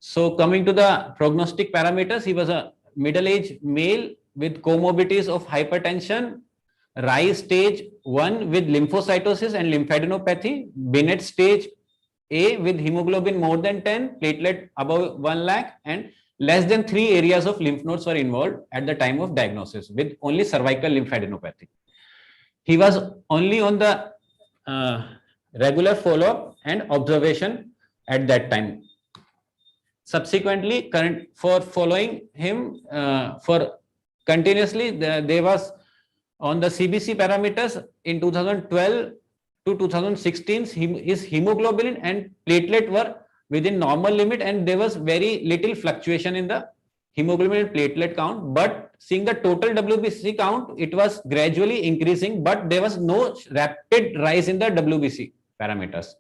So coming to the prognostic parameters, he was a middle-aged male with comorbidities of hypertension, Rise stage 1 with lymphocytosis and lymphadenopathy, Binet stage A with hemoglobin more than 10, platelet above 1 lakh, and less than 3 areas of lymph nodes were involved at the time of diagnosis with only cervical lymphadenopathy. He was only on the regular follow-up and observation at that time. Subsequently, for following him for continuously, there was on the CBC parameters in 2012 to 2016, his hemoglobin and platelet were within normal limit, and there was very little fluctuation in the hemoglobin and platelet count. But seeing the total WBC count, it was gradually increasing, but there was no rapid rise in the WBC parameters.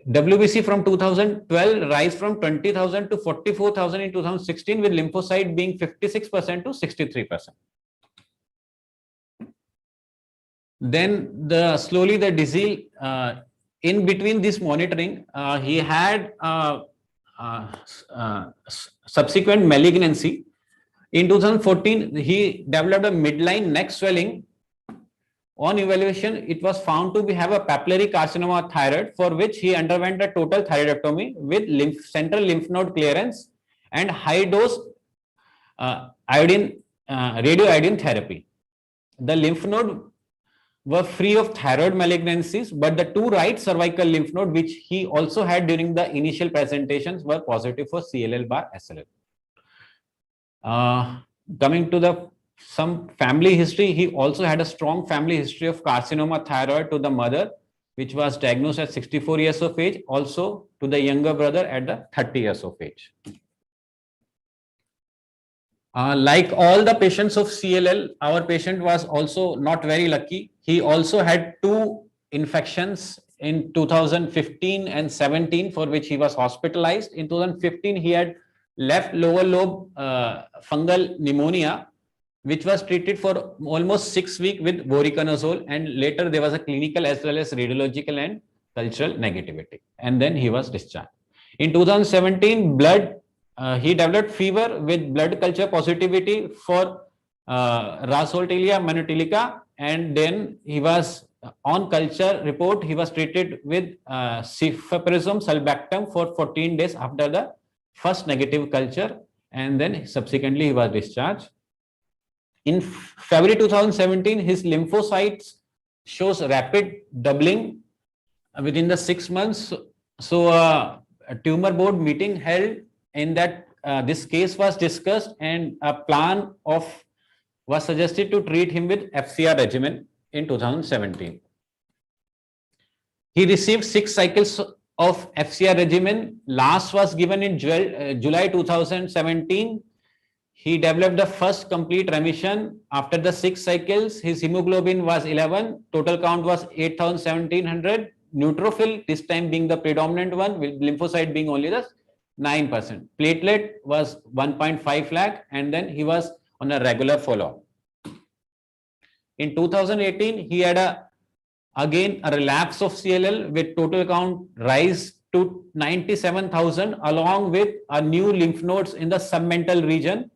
WBC from 2012 rise from 20,000 to 44,000 in 2016, with lymphocyte being 56% to 63%. Then slowly the disease, in between this monitoring, he had subsequent malignancy. In 2014, he developed a midline neck swelling. On evaluation, it was found to have a papillary carcinoma of thyroid, for which he underwent a total thyroidectomy with central lymph node clearance and high dose radioiodine therapy. The lymph node were free of thyroid malignancies, but the 2 right cervical lymph node, which he also had during the initial presentations, were positive for CLL/SLL. Coming to some family history, he also had a strong family history of carcinoma thyroid to the mother, which was diagnosed at 64 years of age, also to the younger brother at the 30 years of age. Like all the patients of CLL, our patient was also not very lucky. He also had 2 infections in 2015 and 17, for which he was hospitalized. In 2015, he had left lower lobe fungal pneumonia, which was treated for almost 6 weeks with voriconazole, and later there was a clinical as well as radiological and cultural negativity, and then he was discharged. In 2017, he developed fever with blood culture positivity for Rhizoltelia monotilica, and then he was on culture report, he was treated with cefioprizum sulbactam for 14 days after the first negative culture, and then subsequently he was discharged. In February 2017, his lymphocytes shows rapid doubling within the 6 months. So a tumor board meeting held in that this case was discussed, and a plan was suggested to treat him with FCR regimen in 2017. He received 6 cycles of FCR regimen. Last was given in July 2017. He developed the first complete remission after the 6 cycles. His hemoglobin was 11. Total count was 8,1700. Neutrophil, this time being the predominant one, with lymphocyte being only the 9%. Platelet was 1.5 lakh, and then he was on a regular follow-up. In 2018, he had again a relapse of CLL with total count rise to 97,000, along with a new lymph nodes in the submental region.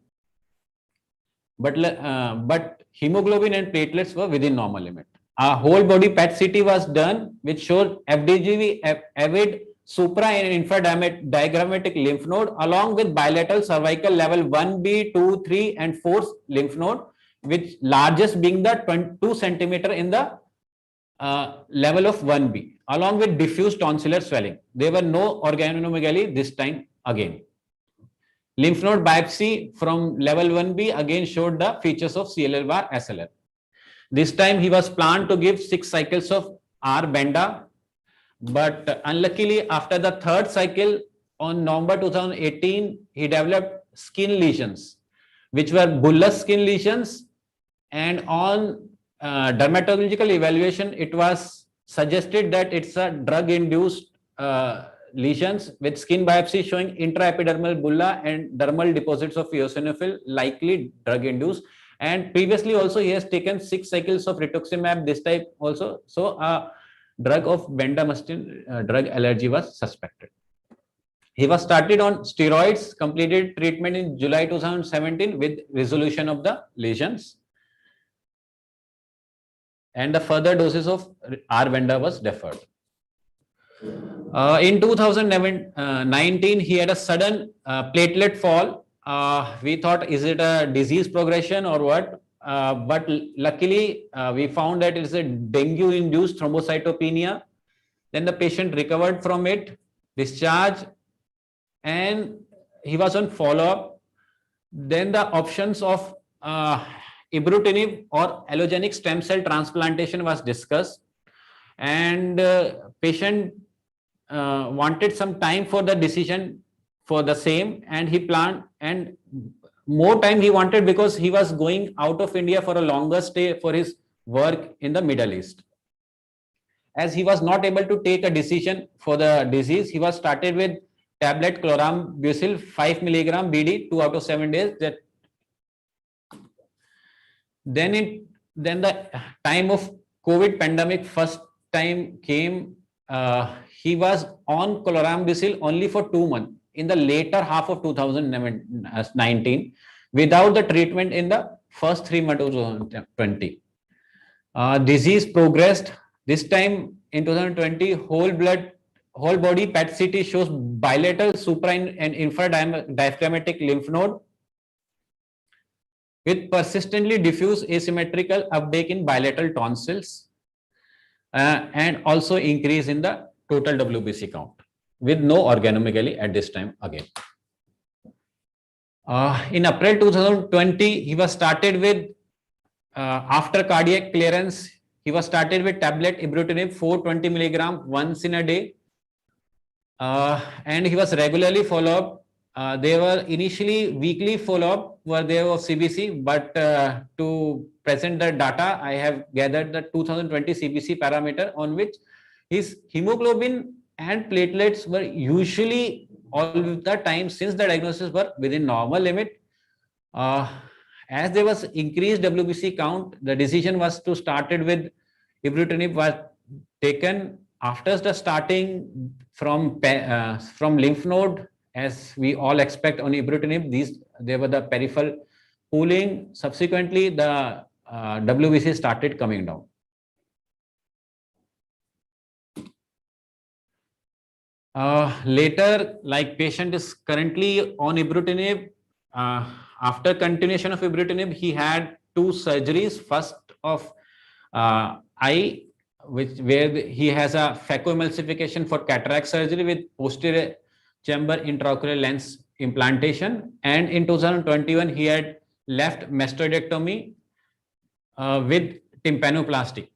But hemoglobin and platelets were within normal limit. A whole body PET CT was done, which showed FDGV, avid, supra and infradiagrammatic lymph node, along with bilateral cervical level 1B, 2, 3, and 4 lymph node, which largest being the 2 centimeter in the level of 1B, along with diffuse tonsillar swelling. There were no organomegaly this time again. Lymph node biopsy from level 1B again showed the features of CLL/SLL. This time he was planned to give 6 cycles of R-Benda, but unluckily after the 3rd cycle on November 2018, he developed skin lesions, which were bullous skin lesions, and on dermatological evaluation, it was suggested that it's a drug-induced lesions, with skin biopsy showing intraepidermal bulla and dermal deposits of eosinophil, likely drug-induced. And previously also he has taken 6 cycles of rituximab, this type also. So a drug of bendamustine drug allergy was suspected. He was started on steroids, completed treatment in July 2017 with resolution of the lesions, and the further doses of R-Benda was deferred. In 2019, he had a sudden platelet fall. We thought, is it a disease progression or what? But luckily, we found that it's a dengue-induced thrombocytopenia. Then the patient recovered from it, discharged, and he was on follow-up. Then the options of ibrutinib or allogenic stem cell transplantation was discussed, and patient wanted some time for the decision for the same, and he planned, and more time he wanted because he was going out of India for a longer stay for his work in the Middle East. As he was not able to take a decision for the disease, he was started with tablet chlorambucil 5 milligram BD 2 out of 7 days. That then the time of COVID pandemic first time came. He was on chlorambucil only for 2 months in the later half of 2019 without the treatment in the first 3 months of 2020. Disease progressed. This time in 2020, whole body PET CT shows bilateral supra and infradiaphragmatic lymph node with persistently diffuse asymmetrical uptake in bilateral tonsils, and also increase in the total WBC count with no organomegaly at this time again. In April 2020, he was started with, after cardiac clearance, he was started with tablet ibrutinib 420 milligram once in a day, and he was regularly followed up. They were initially weekly follow-up were there of CBC, but to present the data, I have gathered the 2020 CBC parameter on which his hemoglobin and platelets were usually all the time since the diagnosis were within normal limit. As there was increased WBC count, the decision was to started with ibrutinib was taken after the starting from lymph node. As we all expect on ibrutinib, they were the peripheral pooling. Subsequently, the WBC started coming down. Later, like patient is currently on ibrutinib. After continuation of ibrutinib, he had 2 surgeries. First of eye, where he has a phacoemulsification for cataract surgery with posterior chamber intraocular lens implantation, and in 2021 he had left mastoidectomy with tympanoplasty.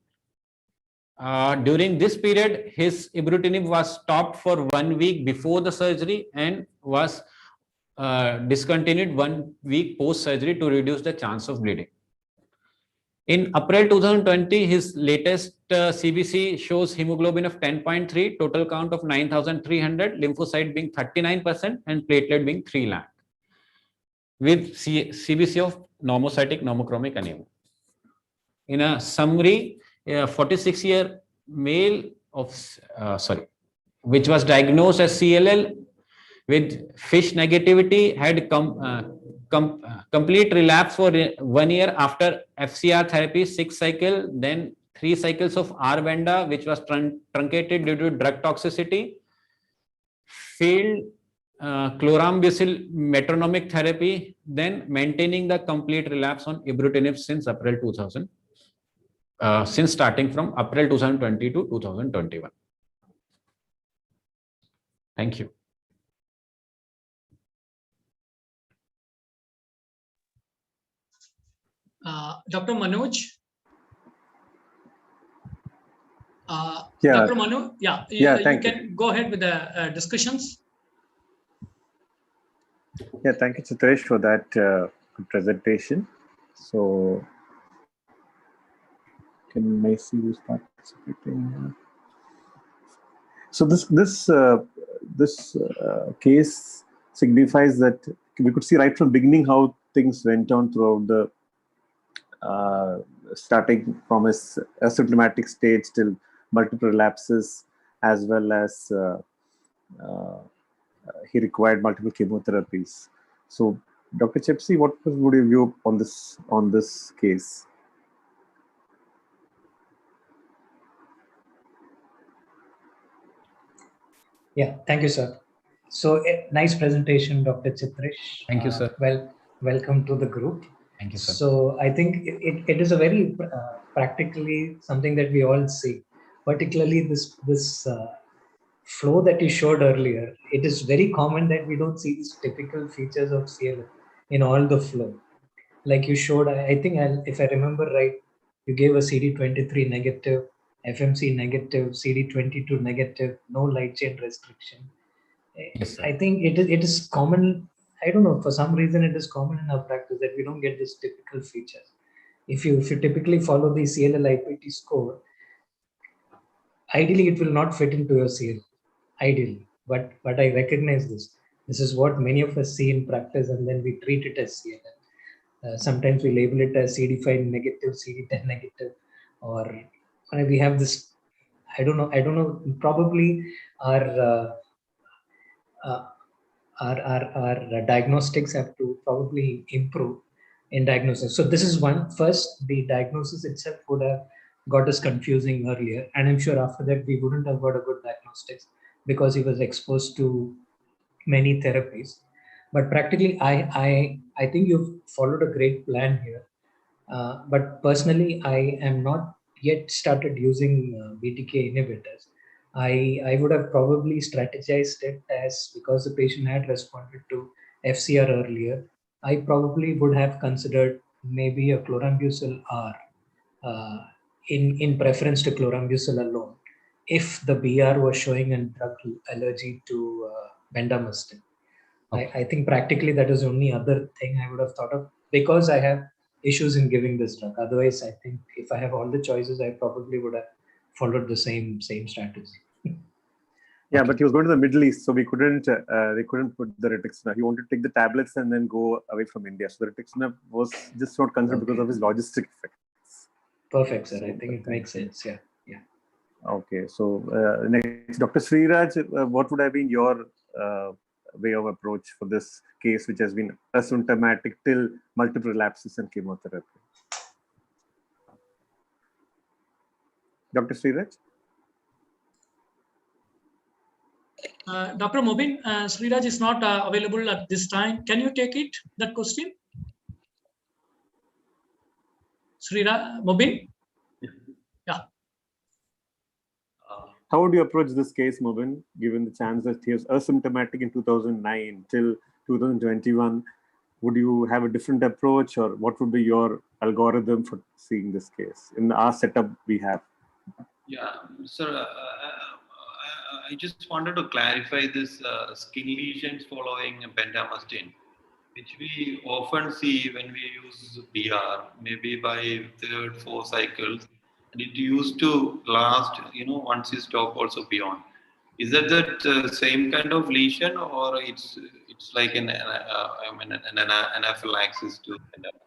During this period, his ibrutinib was stopped for 1 week before the surgery and was discontinued 1 week post surgery to reduce the chance of bleeding. In April 2020, his latest CBC shows hemoglobin of 10.3, total count of 9,300, lymphocyte being 39% and platelet being 3 lakh, with CBC of normocytic normochromic anemia. In a summary, a 46-year male of, which was diagnosed as CLL with FISH negativity, had complete relapse for 1 year after FCR therapy, 6 cycles, then 3 cycles of R-Venda, which was truncated due to drug toxicity, failed chlorambucil metronomic therapy, then maintaining the complete relapse on ibrutinib since April 2000, since starting from April 2020 to 2021. Thank you. Dr. Manoj. Yeah. Dr. Manu, you can go ahead with the discussions. Yeah, thank you, Chitresh, for that presentation. So, can I see who's participating? So this case signifies that we could see right from beginning how things went on throughout the starting from a asymptomatic stage till multiple relapses, as well as he required multiple chemotherapies. So, Dr. Chepsi, what would your view on this case? Yeah, thank you, sir. So nice presentation, Dr. Chitrish. Thank you, sir. Welcome to the group. Thank you, sir. So I think it is a very practically something that we all see, particularly this flow that you showed earlier. It is very common that we don't see these typical features of CLL in all the flow. Like you showed, I think if I remember right, you gave a CD23 negative, FMC negative, CD22 negative, no light chain restriction. Yes, sir. I think it is common. I don't know, for some reason it is common in our practice that we don't get this typical features. If you typically follow the CLL IPT score, ideally it will not fit into your CLL, ideally. But I recognize this. This is what many of us see in practice, and then we treat it as CLL. Sometimes we label it as CD5 negative, CD10 negative, or we have this. I don't know. Probably our our diagnostics have to probably improve in diagnosis. So this is one. First, the diagnosis itself would have got us confusing earlier, and I'm sure after that we wouldn't have got a good diagnostics because he was exposed to many therapies. But practically, I think you've followed a great plan here. But personally, I am not yet started using BTK inhibitors. I would have probably strategized it as because the patient had responded to FCR earlier. I probably would have considered maybe a chlorambucil R in preference to chlorambucil alone if the BR was showing a drug allergy to bendamustine. Okay. I think practically that is the only other thing I would have thought of because I have issues in giving this drug. Otherwise, I think if I have all the choices, I probably would have followed the same strategy. Yeah, but he was going to the Middle East, so we couldn't. They couldn't put the rituximab. He wanted to take the tablets and then go away from India. So the rituximab was just not considered because of his logistic effects. Perfect, sir. So, I think it makes sense. Yeah. Okay, so next, Dr. Sriraj, what would have been your way of approach for this case, which has been asymptomatic till multiple relapses and chemotherapy? Dr. Sriraj? Dr. Mobin, Sriraj is not available at this time. Can you take it, that question? Sriraj, Mobin? Yeah. How would you approach this case, Mobin, given the chance that he was asymptomatic in 2009 till 2021? Would you have a different approach, or what would be your algorithm for seeing this case in our setup we have? Yeah, sir, I just wanted to clarify this skin lesions following bendamustine, which we often see when we use BR, maybe by third, fourth cycles, and it used to last, once you stop also beyond. Is that same kind of lesion, or it's like an anaphylaxis to bendamustine?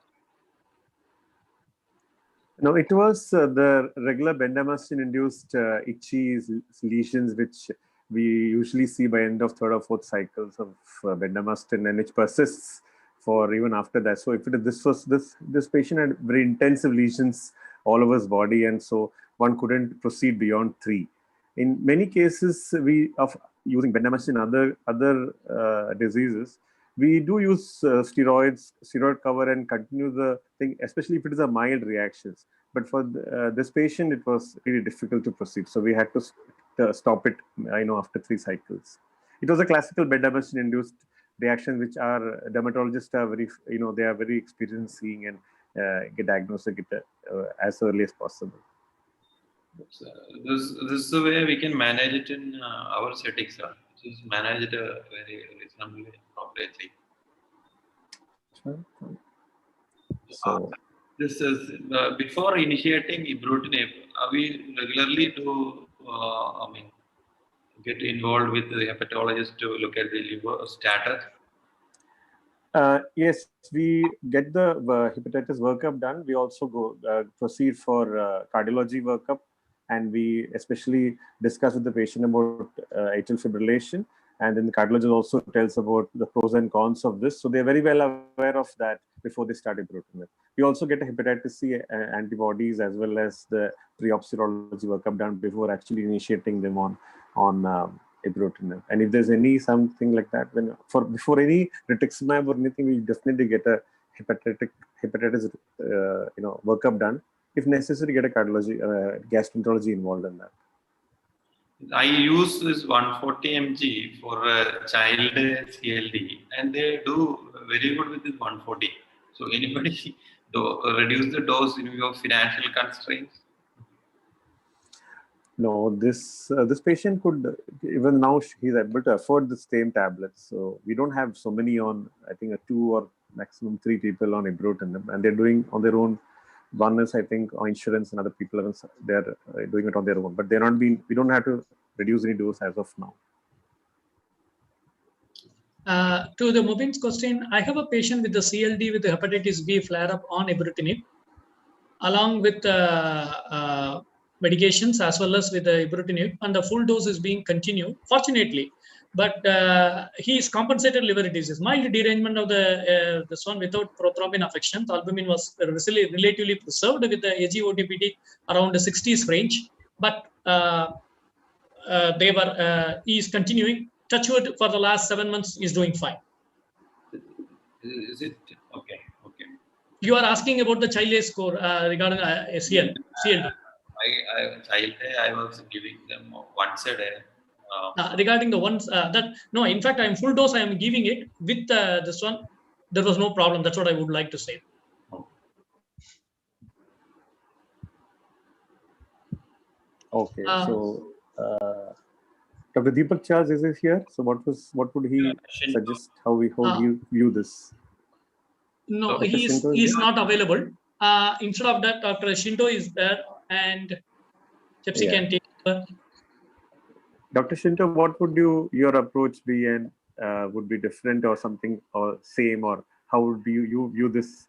No, it was the regular bendamustine-induced itchy lesions, which we usually see by end of third or fourth cycles of bendamustine, and which persists for even after that. So, if this patient had very intensive lesions all over his body, and so one couldn't proceed beyond 3. In many cases, of using bendamustine other diseases, we do use steroid cover and continue the thing, especially if it is a mild reactions. But for this patient, it was really difficult to proceed. So we had to stop it, after 3 cycles. It was a classical bendamustine-induced reaction, which our dermatologists are they are very experienced seeing and get diagnosed as early as possible. This is the way we can manage it in our settings, sir. Just manage it very reasonably, appropriately. So this is before initiating ibrutinib, we regularly get involved with the hepatologist to look at the liver status. Yes, we get the hepatitis workup done. We also proceed for cardiology workup, and we especially discuss with the patient about atrial fibrillation. And then the cardiologist also tells about the pros and cons of this. So they're very well aware of that before they start ibrutinib. We also get a hepatitis C antibodies as well as the pre-op serology workup done before actually initiating them on ibrutinib. And if there's any something like that, then before any rituximab or anything, we definitely get a hepatitis workup done. If necessary, get a cardiology, gastroenterology involved in that. I use this 140 mg for child CLD, and they do very good with this 140. So anybody reduce the dose in your financial constraints? No, this patient could, even now he's able to afford the same tablets. So we don't have so many on, I think 2 or maximum 3 people on ibrutinib, and they're doing on their own. One is, I think, on insurance, and other people are they're doing it on their own. But they're not being. We don't have to reduce any dose as of now. To the Mubin's question, I have a patient with the CLD with the hepatitis B flare-up on ibrutinib, along with medications as well as with the ibrutinib, and the full dose is being continued, fortunately. But he is compensated liver disease, mild derangement of this one without prothrombin affection. The albumin was relatively preserved with the AGOTPT around the 60s range, but he is continuing. Touchwood for the last 7 months is doing fine. Is it okay? Okay. You are asking about the child age score regarding CLD. I was giving them once a day. Regarding the ones no, in fact, I am full dose. I am giving it with this one. There was no problem. That's what I would like to say. Okay, so Dr. Deepak Chaz is here. So what would he suggest? How you view this? No, he is not available. Instead of that, Dr. Shinto is there, and Chepsi can take over. Dr. Shinto, what would your approach be, and would be different or something, or same, or how would you view this?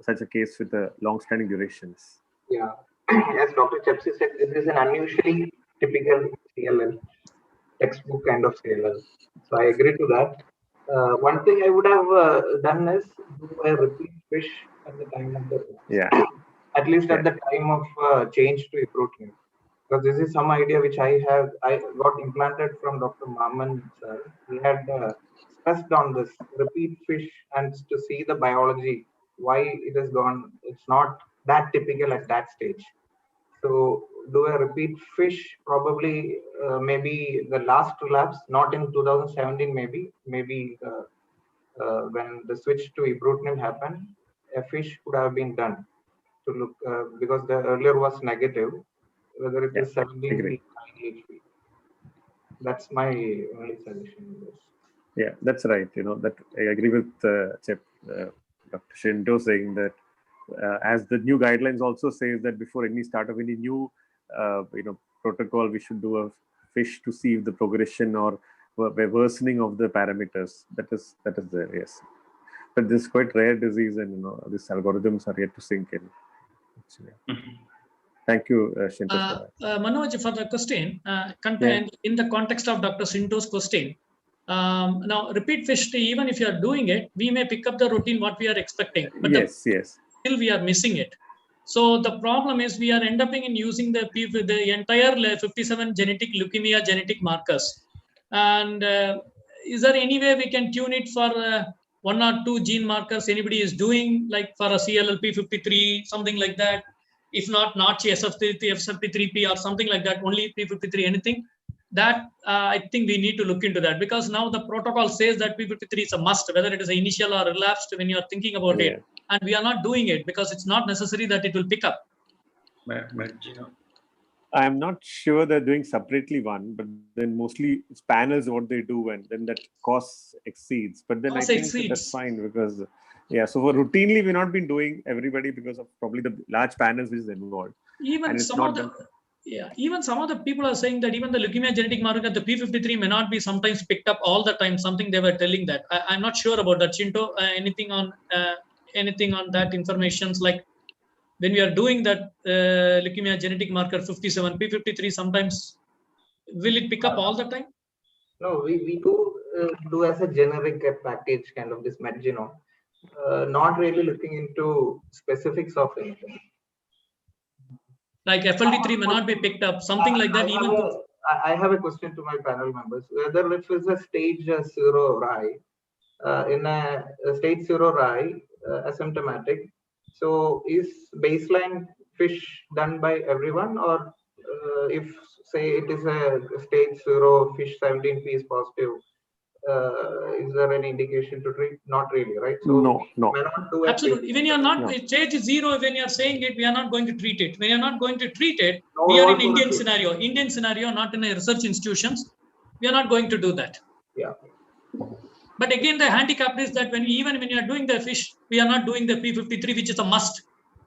Such a case with the long-standing durations. Yeah, as Dr. Chepsi said, this is an unusually typical CLL, textbook kind of CLL. So I agree to that. One thing I would have done is do a repeat fish at the time of the at least at the time of change to ibrutinib, because this is some idea which I got implanted from Dr. Maman sir. He had stressed on this repeat fish and to see the biology, why it has gone. It's not that typical at that stage. So do a repeat fish, probably maybe the last relapse, not in 2017, maybe when the switch to ibrutinib happened, a fish could have been done to look because the earlier was negative, whether it is 17 HP, 9 HP. That's my only suggestion. Yeah, that's right. That I agree with Dr. Shinto saying that. As the new guidelines also says that before any start of any new protocol, we should do a fish to see if the progression or worsening of the parameters. That is there, yes. But this is quite rare disease, and these algorithms are yet to sink in. Thank you, Shinto. Manoj, for the question, contained in the context of Dr. Shinto's question. Now, repeat fish, even if you are doing it, we may pick up the routine what we are expecting. But yes. Still we are missing it. So the problem is we are end up in using the entire 57 genetic leukemia genetic markers. And is there any way we can tune it for 1 or 2 gene markers anybody is doing, like for a CLL P53, something like that? If not SF3P or something like that, only P53, anything? That I think we need to look into that, because now the protocol says that P53 is a must, whether it is an initial or relapsed when you are thinking about it. And we are not doing it because it's not necessary that it will pick up. I am not sure they're doing separately one, but then mostly it's panels what they do, and then that cost exceeds. But then I think that's fine, because so for routinely we've not been doing everybody because of probably the large panels which is involved. Even some of the people are saying that even the leukemia genetic marker, the P53 may not be sometimes picked up all the time. Something they were telling that. I'm not sure about that. Shinto, anything on that information? Like when we are doing that leukemia genetic marker 57 P53, sometimes will it pick up all the time? No, we do as a generic package kind of this genome, not really looking into specifics of anything. Like FLD3 may not be picked up, something like that. I have a question to my panel members. Whether if it's a stage 0 RAI, in a stage 0 RAI, asymptomatic, so is baseline fish done by everyone, or if say it is a stage 0 fish 17p is positive, is there any indication to treat? Not really, right? So no. may not do Absolutely. When you're not stage 0, when you're saying it, we are not going to treat it. When you're not going to treat it, we are in Indian scenario, not in a research institutions. We are not going to do that. Yeah. But again, the handicap is that even when you are doing the fish, we are not doing the P53, which is a must.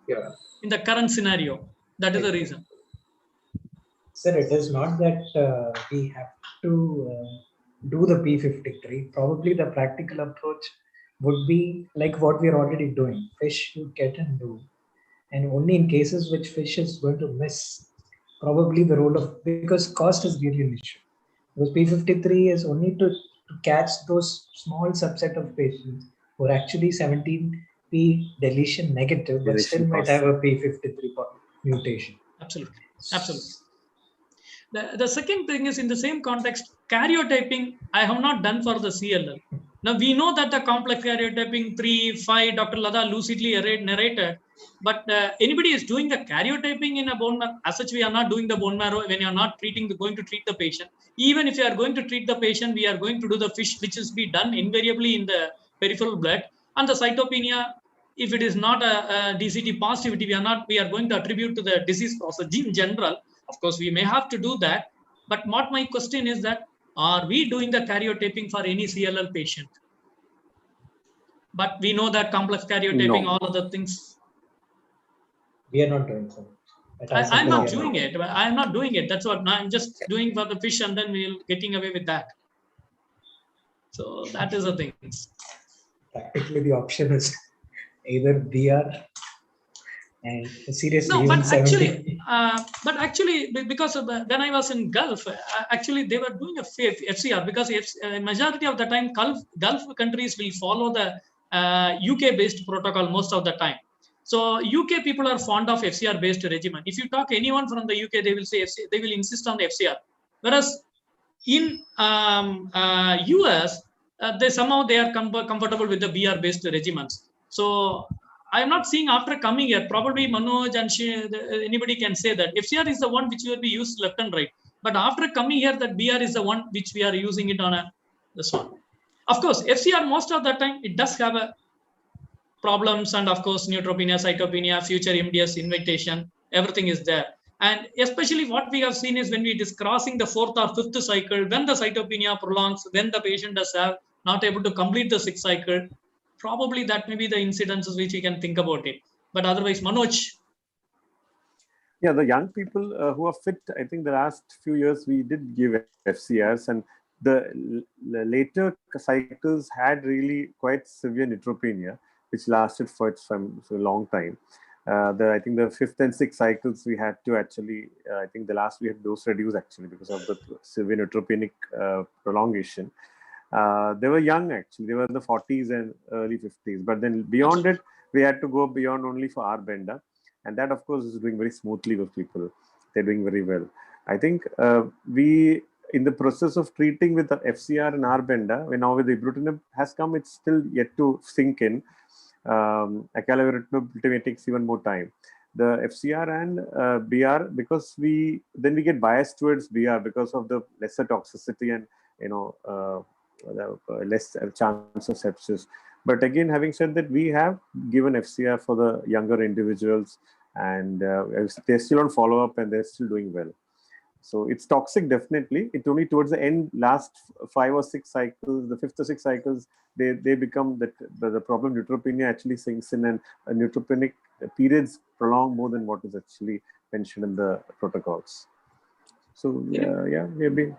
Yeah. In the current scenario. That is the reason. Sir, it is not that we have to do the P53. Probably the practical approach would be like what we are already doing. Fish you get and do. And only in cases which fish is going to miss, probably the role of, because cost is really an issue. Because P53 is only to catch those small subset of patients who are actually 17p deletion negative, but still might have a P53 mutation. Absolutely. Absolutely. The second thing is, in the same context, karyotyping I have not done for the CLL. Now we know that the complex karyotyping 3, 5, Dr. Lada lucidly narrated, but anybody is doing the karyotyping in a bone marrow. As such, we are not doing the bone marrow when you are not going to treat the patient. Even if you are going to treat the patient, we are going to do the fish, which is be done invariably in the peripheral blood, and the cytopenia. If it is not a DCT positivity, we are going to attribute to the disease process in general. Of course, we may have to do that. But what my question is that, are we doing the karyotyping for any CLL patient? But we know that complex karyotyping, all other things. We are not doing so. I'm not doing it. I'm not doing it. That's what I'm just doing for the fish, and then we're getting away with that. So that is the thing. Practically, the option is either BR and seriously. No, but actually, because of when I was in Gulf, actually they were doing a FCR, because majority of the time Gulf countries will follow the UK-based protocol most of the time. So UK people are fond of FCR-based regimen. If you talk anyone from the UK, they will say they will insist on FCR. Whereas in US, they are comfortable with the BR-based regimens. So I am not seeing after coming here, probably Manoj and anybody can say that FCR is the one which will be used left and right. But after coming here, that BR is the one which we are using it on this one. Of course, FCR most of the time, it does have a problems, and of course, neutropenia, cytopenia, future MDS invitation, everything is there. And especially what we have seen is when we is crossing the 4th or 5th cycle, when the cytopenia prolongs, when the patient does have not able to complete the 6th cycle, probably that may be the incidences which we can think about it. But otherwise, Manoj. Yeah, the young people who are fit, I think the last few years we did give FCRs, and the later cycles had really quite severe neutropenia, which lasted for a long time. I think the 5th and 6th cycles we had to actually, I think the last we had dose reduce actually because of the severe neutropenic prolongation. They were young actually, they were in the 40s and early 50s, but then beyond it, we had to go beyond only for R-Benda. And that of course is doing very smoothly with people. They're doing very well. I think we, in the process of treating with the FCR and R-Benda, when now with the ibrutinib has come, it's still yet to sink in. Acalabrutinib takes even more time. The FCR and BR, because we get biased towards BR because of the lesser toxicity and less chance of sepsis. But again, having said that, we have given FCR for the younger individuals, and they're still on follow-up and they're still doing well. So it's toxic, definitely. It's only towards the end, last 5 or 6 cycles, the 5th or 6th cycles, they become that the problem neutropenia actually sinks in, and neutropenic periods prolong more than what is actually mentioned in the protocols. So yeah, maybe.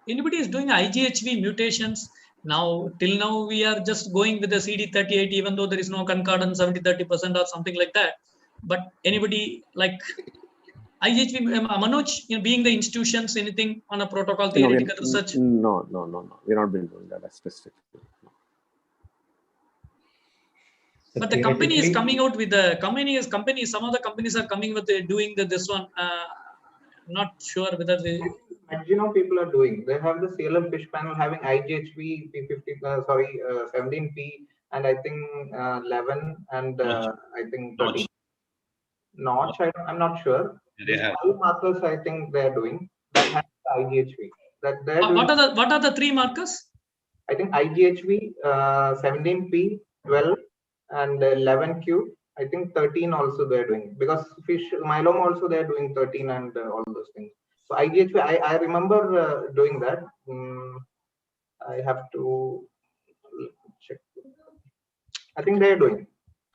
Anybody is doing IGHV mutations now? Till now, we are just going with the CD38, even though there is no concordance 70-30% or something like that. But anybody like IGHV, Manoj, being the institutions, anything on a protocol theoretical research? No. We're not been doing that specifically. But the company is coming out with the some of the companies are coming with doing this one. Not sure whether they. Angino people are doing. They have the CLL fish panel having IGHV, P50, 17P, and I think 11 and I think 13. Notch, I'm not sure. These 5 markers I think they are doing that has the IGHV. That they're doing. What are the 3 markers? I think IGHV, 17P, 12, and 11Q. I think 13 also they're doing, because fish myeloma also they're doing 13 and all those things. So IGHV, I remember doing that. I have to check. I think they're doing.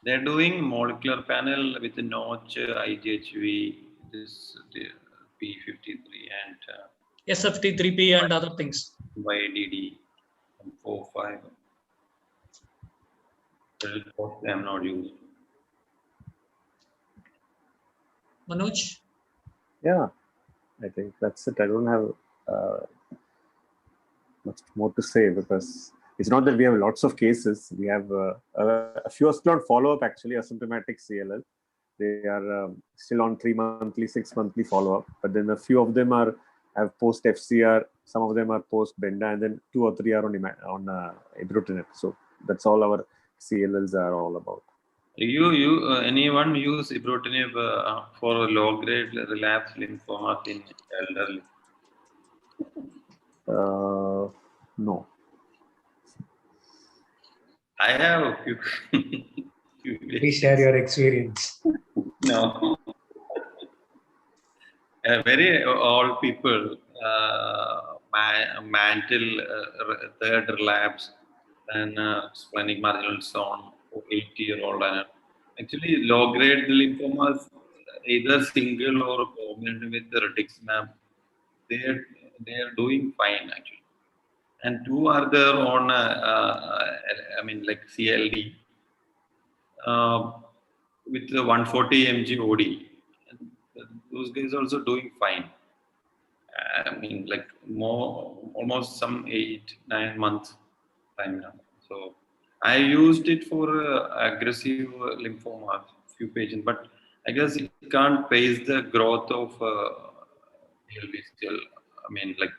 They're doing molecular panel with the notch, IGHV, this the P53 and SFT3P and other things. YDD and 4-5. I am not used. Manoj? Yeah, I think that's it. I don't have much more to say, because it's not that we have lots of cases. We have a few are still on follow-up, actually, asymptomatic CLL. They are still on 3 monthly, 6 monthly follow-up. But then a few of them have post-FCR, some of them are post-Benda, and then 2 or 3 are on ibrutinib. So that's all our CLLs are all about. Anyone use ibrutinib for low-grade relapse lymphomas in elderly? No. I have a few. Please share your experience. No. Very old people, mantle, third relapse, and splenic marginal zone, 80-year-old. Actually, low-grade lymphomas, either single or combined with the rituximab, they are doing fine actually. And 2 are there on, like CLD with the 140 mg OD. And those guys also doing fine. I mean, like almost some 8-9 months time now. So I used it for aggressive lymphoma, few patients, but I guess it can't pace the growth of LV still. I mean, like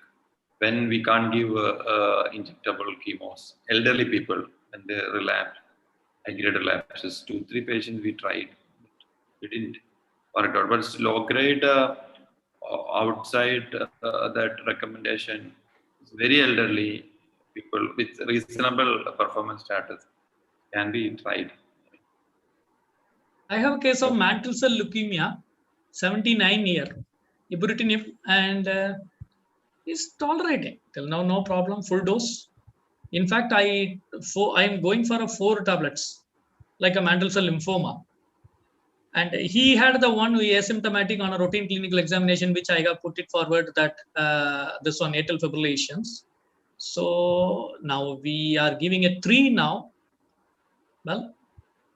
when we can't give injectable chemos, elderly people, when they relapse, high-grade relapses, 2-3 patients we tried, we didn't work out. But it's low-grade outside that recommendation, it's very elderly people with reasonable performance status can be tried. I have a case of mantle cell leukemia, 79-year, ibrutinib, and is tolerating till now, no problem, full dose. In fact, I am going for 4 tablets, like a mantle cell lymphoma. And he had the one asymptomatic on a routine clinical examination, which I have put it forward that this one atrial fibrillations. So now we are giving it 3 now. Well,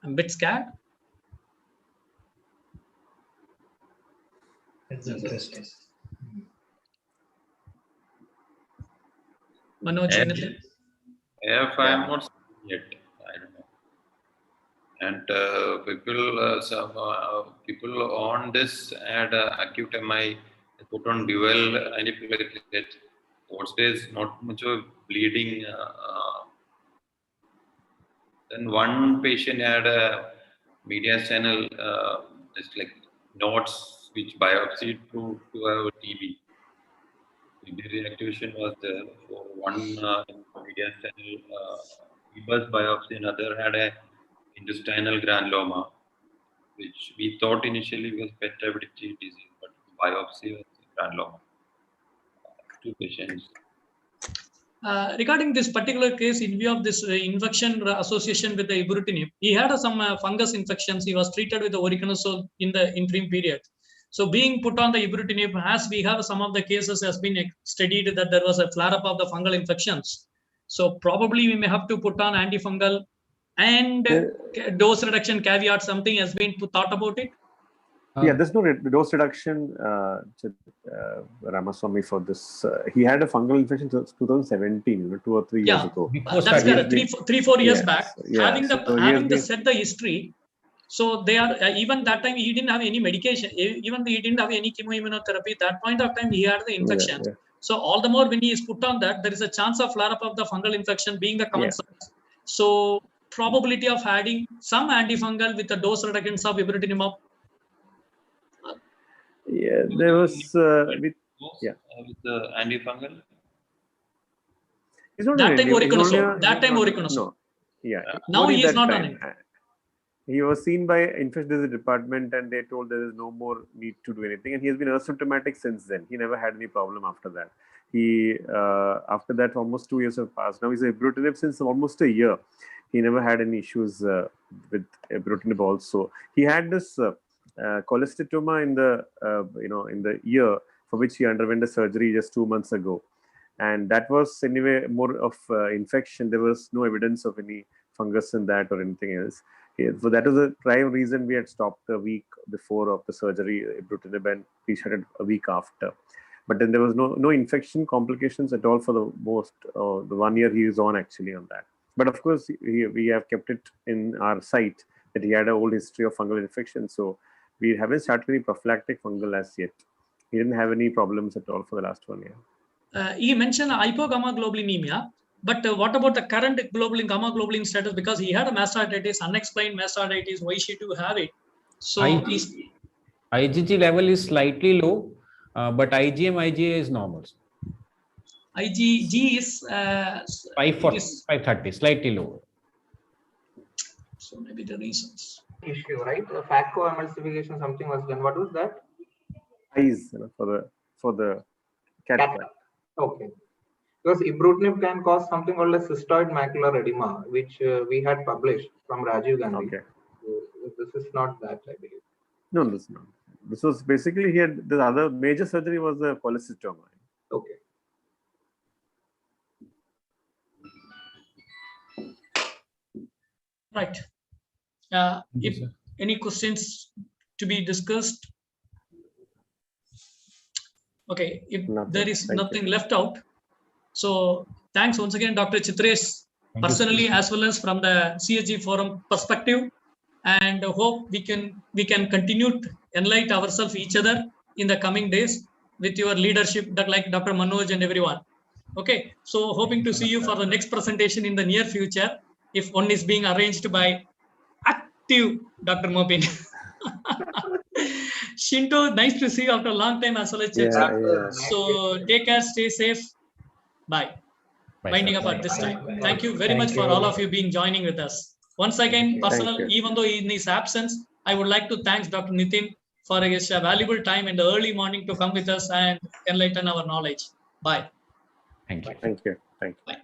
I'm a bit scared. That's interesting. Manoj, anything? If I'm not yet, I don't know. And people on this had acute MI, they put on dual antiplatelet. What days not much of bleeding. Then one patient had a mediastinal, just like nodes which biopsied to have TB. TB reactivation was there. So one mediastinal EBUS biopsy, another had a intestinal granuloma, which we thought initially was PET hereditary disease, but biopsy was granuloma. 2 patients. Regarding this particular case, in view of this infection association with the ibrutinib, he had some fungus infections. He was treated with the oriconazole in the interim period. So being put on the ibrutinib, as we have some of the cases has been studied that there was a flare-up of the fungal infections. So probably we may have to put on antifungal and dose reduction caveat. Something has been thought about it. Yeah, there's no dose reduction, Ramaswamy, for this. He had a fungal infection in 2017, 2 or 3 years ago. That's correct. 3-4 years back. Having set the history, so they are even that time he didn't have any medication. Even he didn't have any chemoimmunotherapy. That point of time he had the infection. So all the more when he is put on that, there is a chance of flare-up of the fungal infection being the common sense. So probability of adding some antifungal with a dose reductions of ibrutinib. Yeah, there was with with the antifungal. He's not That an time Indian. He's only Orikonoso. That time Orikonoso. No, yeah. Now only he is that not on time. it. He was seen by infectious disease department, and they told there is no more need to do anything. And he has been asymptomatic since then. He never had any problem after that. He after that, almost 2 years have passed. Now he's ibrutinib since almost a year. He never had any issues with ibrutinib. Also, he had this cholesteatoma in the in the ear, for which he underwent a surgery just 2 months ago. And that was anyway more of infection. There was no evidence of any fungus in that or anything else. So that was the prime reason we had stopped a week before of the surgery, ibrutinib, and we started a week after. But then there was no infection complications at all for the most the 1 year he was on actually on that. But of course, we have kept it in our sight that he had an old history of fungal infection. So we haven't started any prophylactic fungal as yet. He didn't have any problems at all for the last 1 year. He mentioned hypogammaglobulinemia, but what about the current gamma globulin status? Because he had a mastocytitis, unexplained mastocytitis. Why should you have it? So IgG level is slightly low, but IgM, IgA is normal. IgG is 530, slightly lower. So maybe the reasons. Issue, right? FACO emulsification, something was done. What was that? Eyes for the cat. Okay. Because ibrutinib can cause something called a cystoid macular edema, which we had published from Rajiv Gandhi. Okay. So this is not that, I believe. No, this is not. This was basically he had the other major surgery was the cholesteatoma. Okay. Right. If any questions to be discussed? Okay, if there is nothing left out. So thanks once again, Dr. Chitresh, personally as well as from the CSG forum perspective, and hope we can continue to enlighten ourselves each other in the coming days with your leadership, like Dr. Manoj and everyone. Okay, so hoping to see you for the next presentation in the near future, if one is being arranged by active Dr. Mopin. Shinto, nice to see you after a long time as well as So take care, stay safe. Bye. Winding up at this time. Thank you very much for all of you being joining with us. Once again, personal, even though in his absence, I would like to thank Dr. Nitin for his valuable time in the early morning to come with us and enlighten our knowledge. Bye. Thank you. Thank you. Thank you. Bye.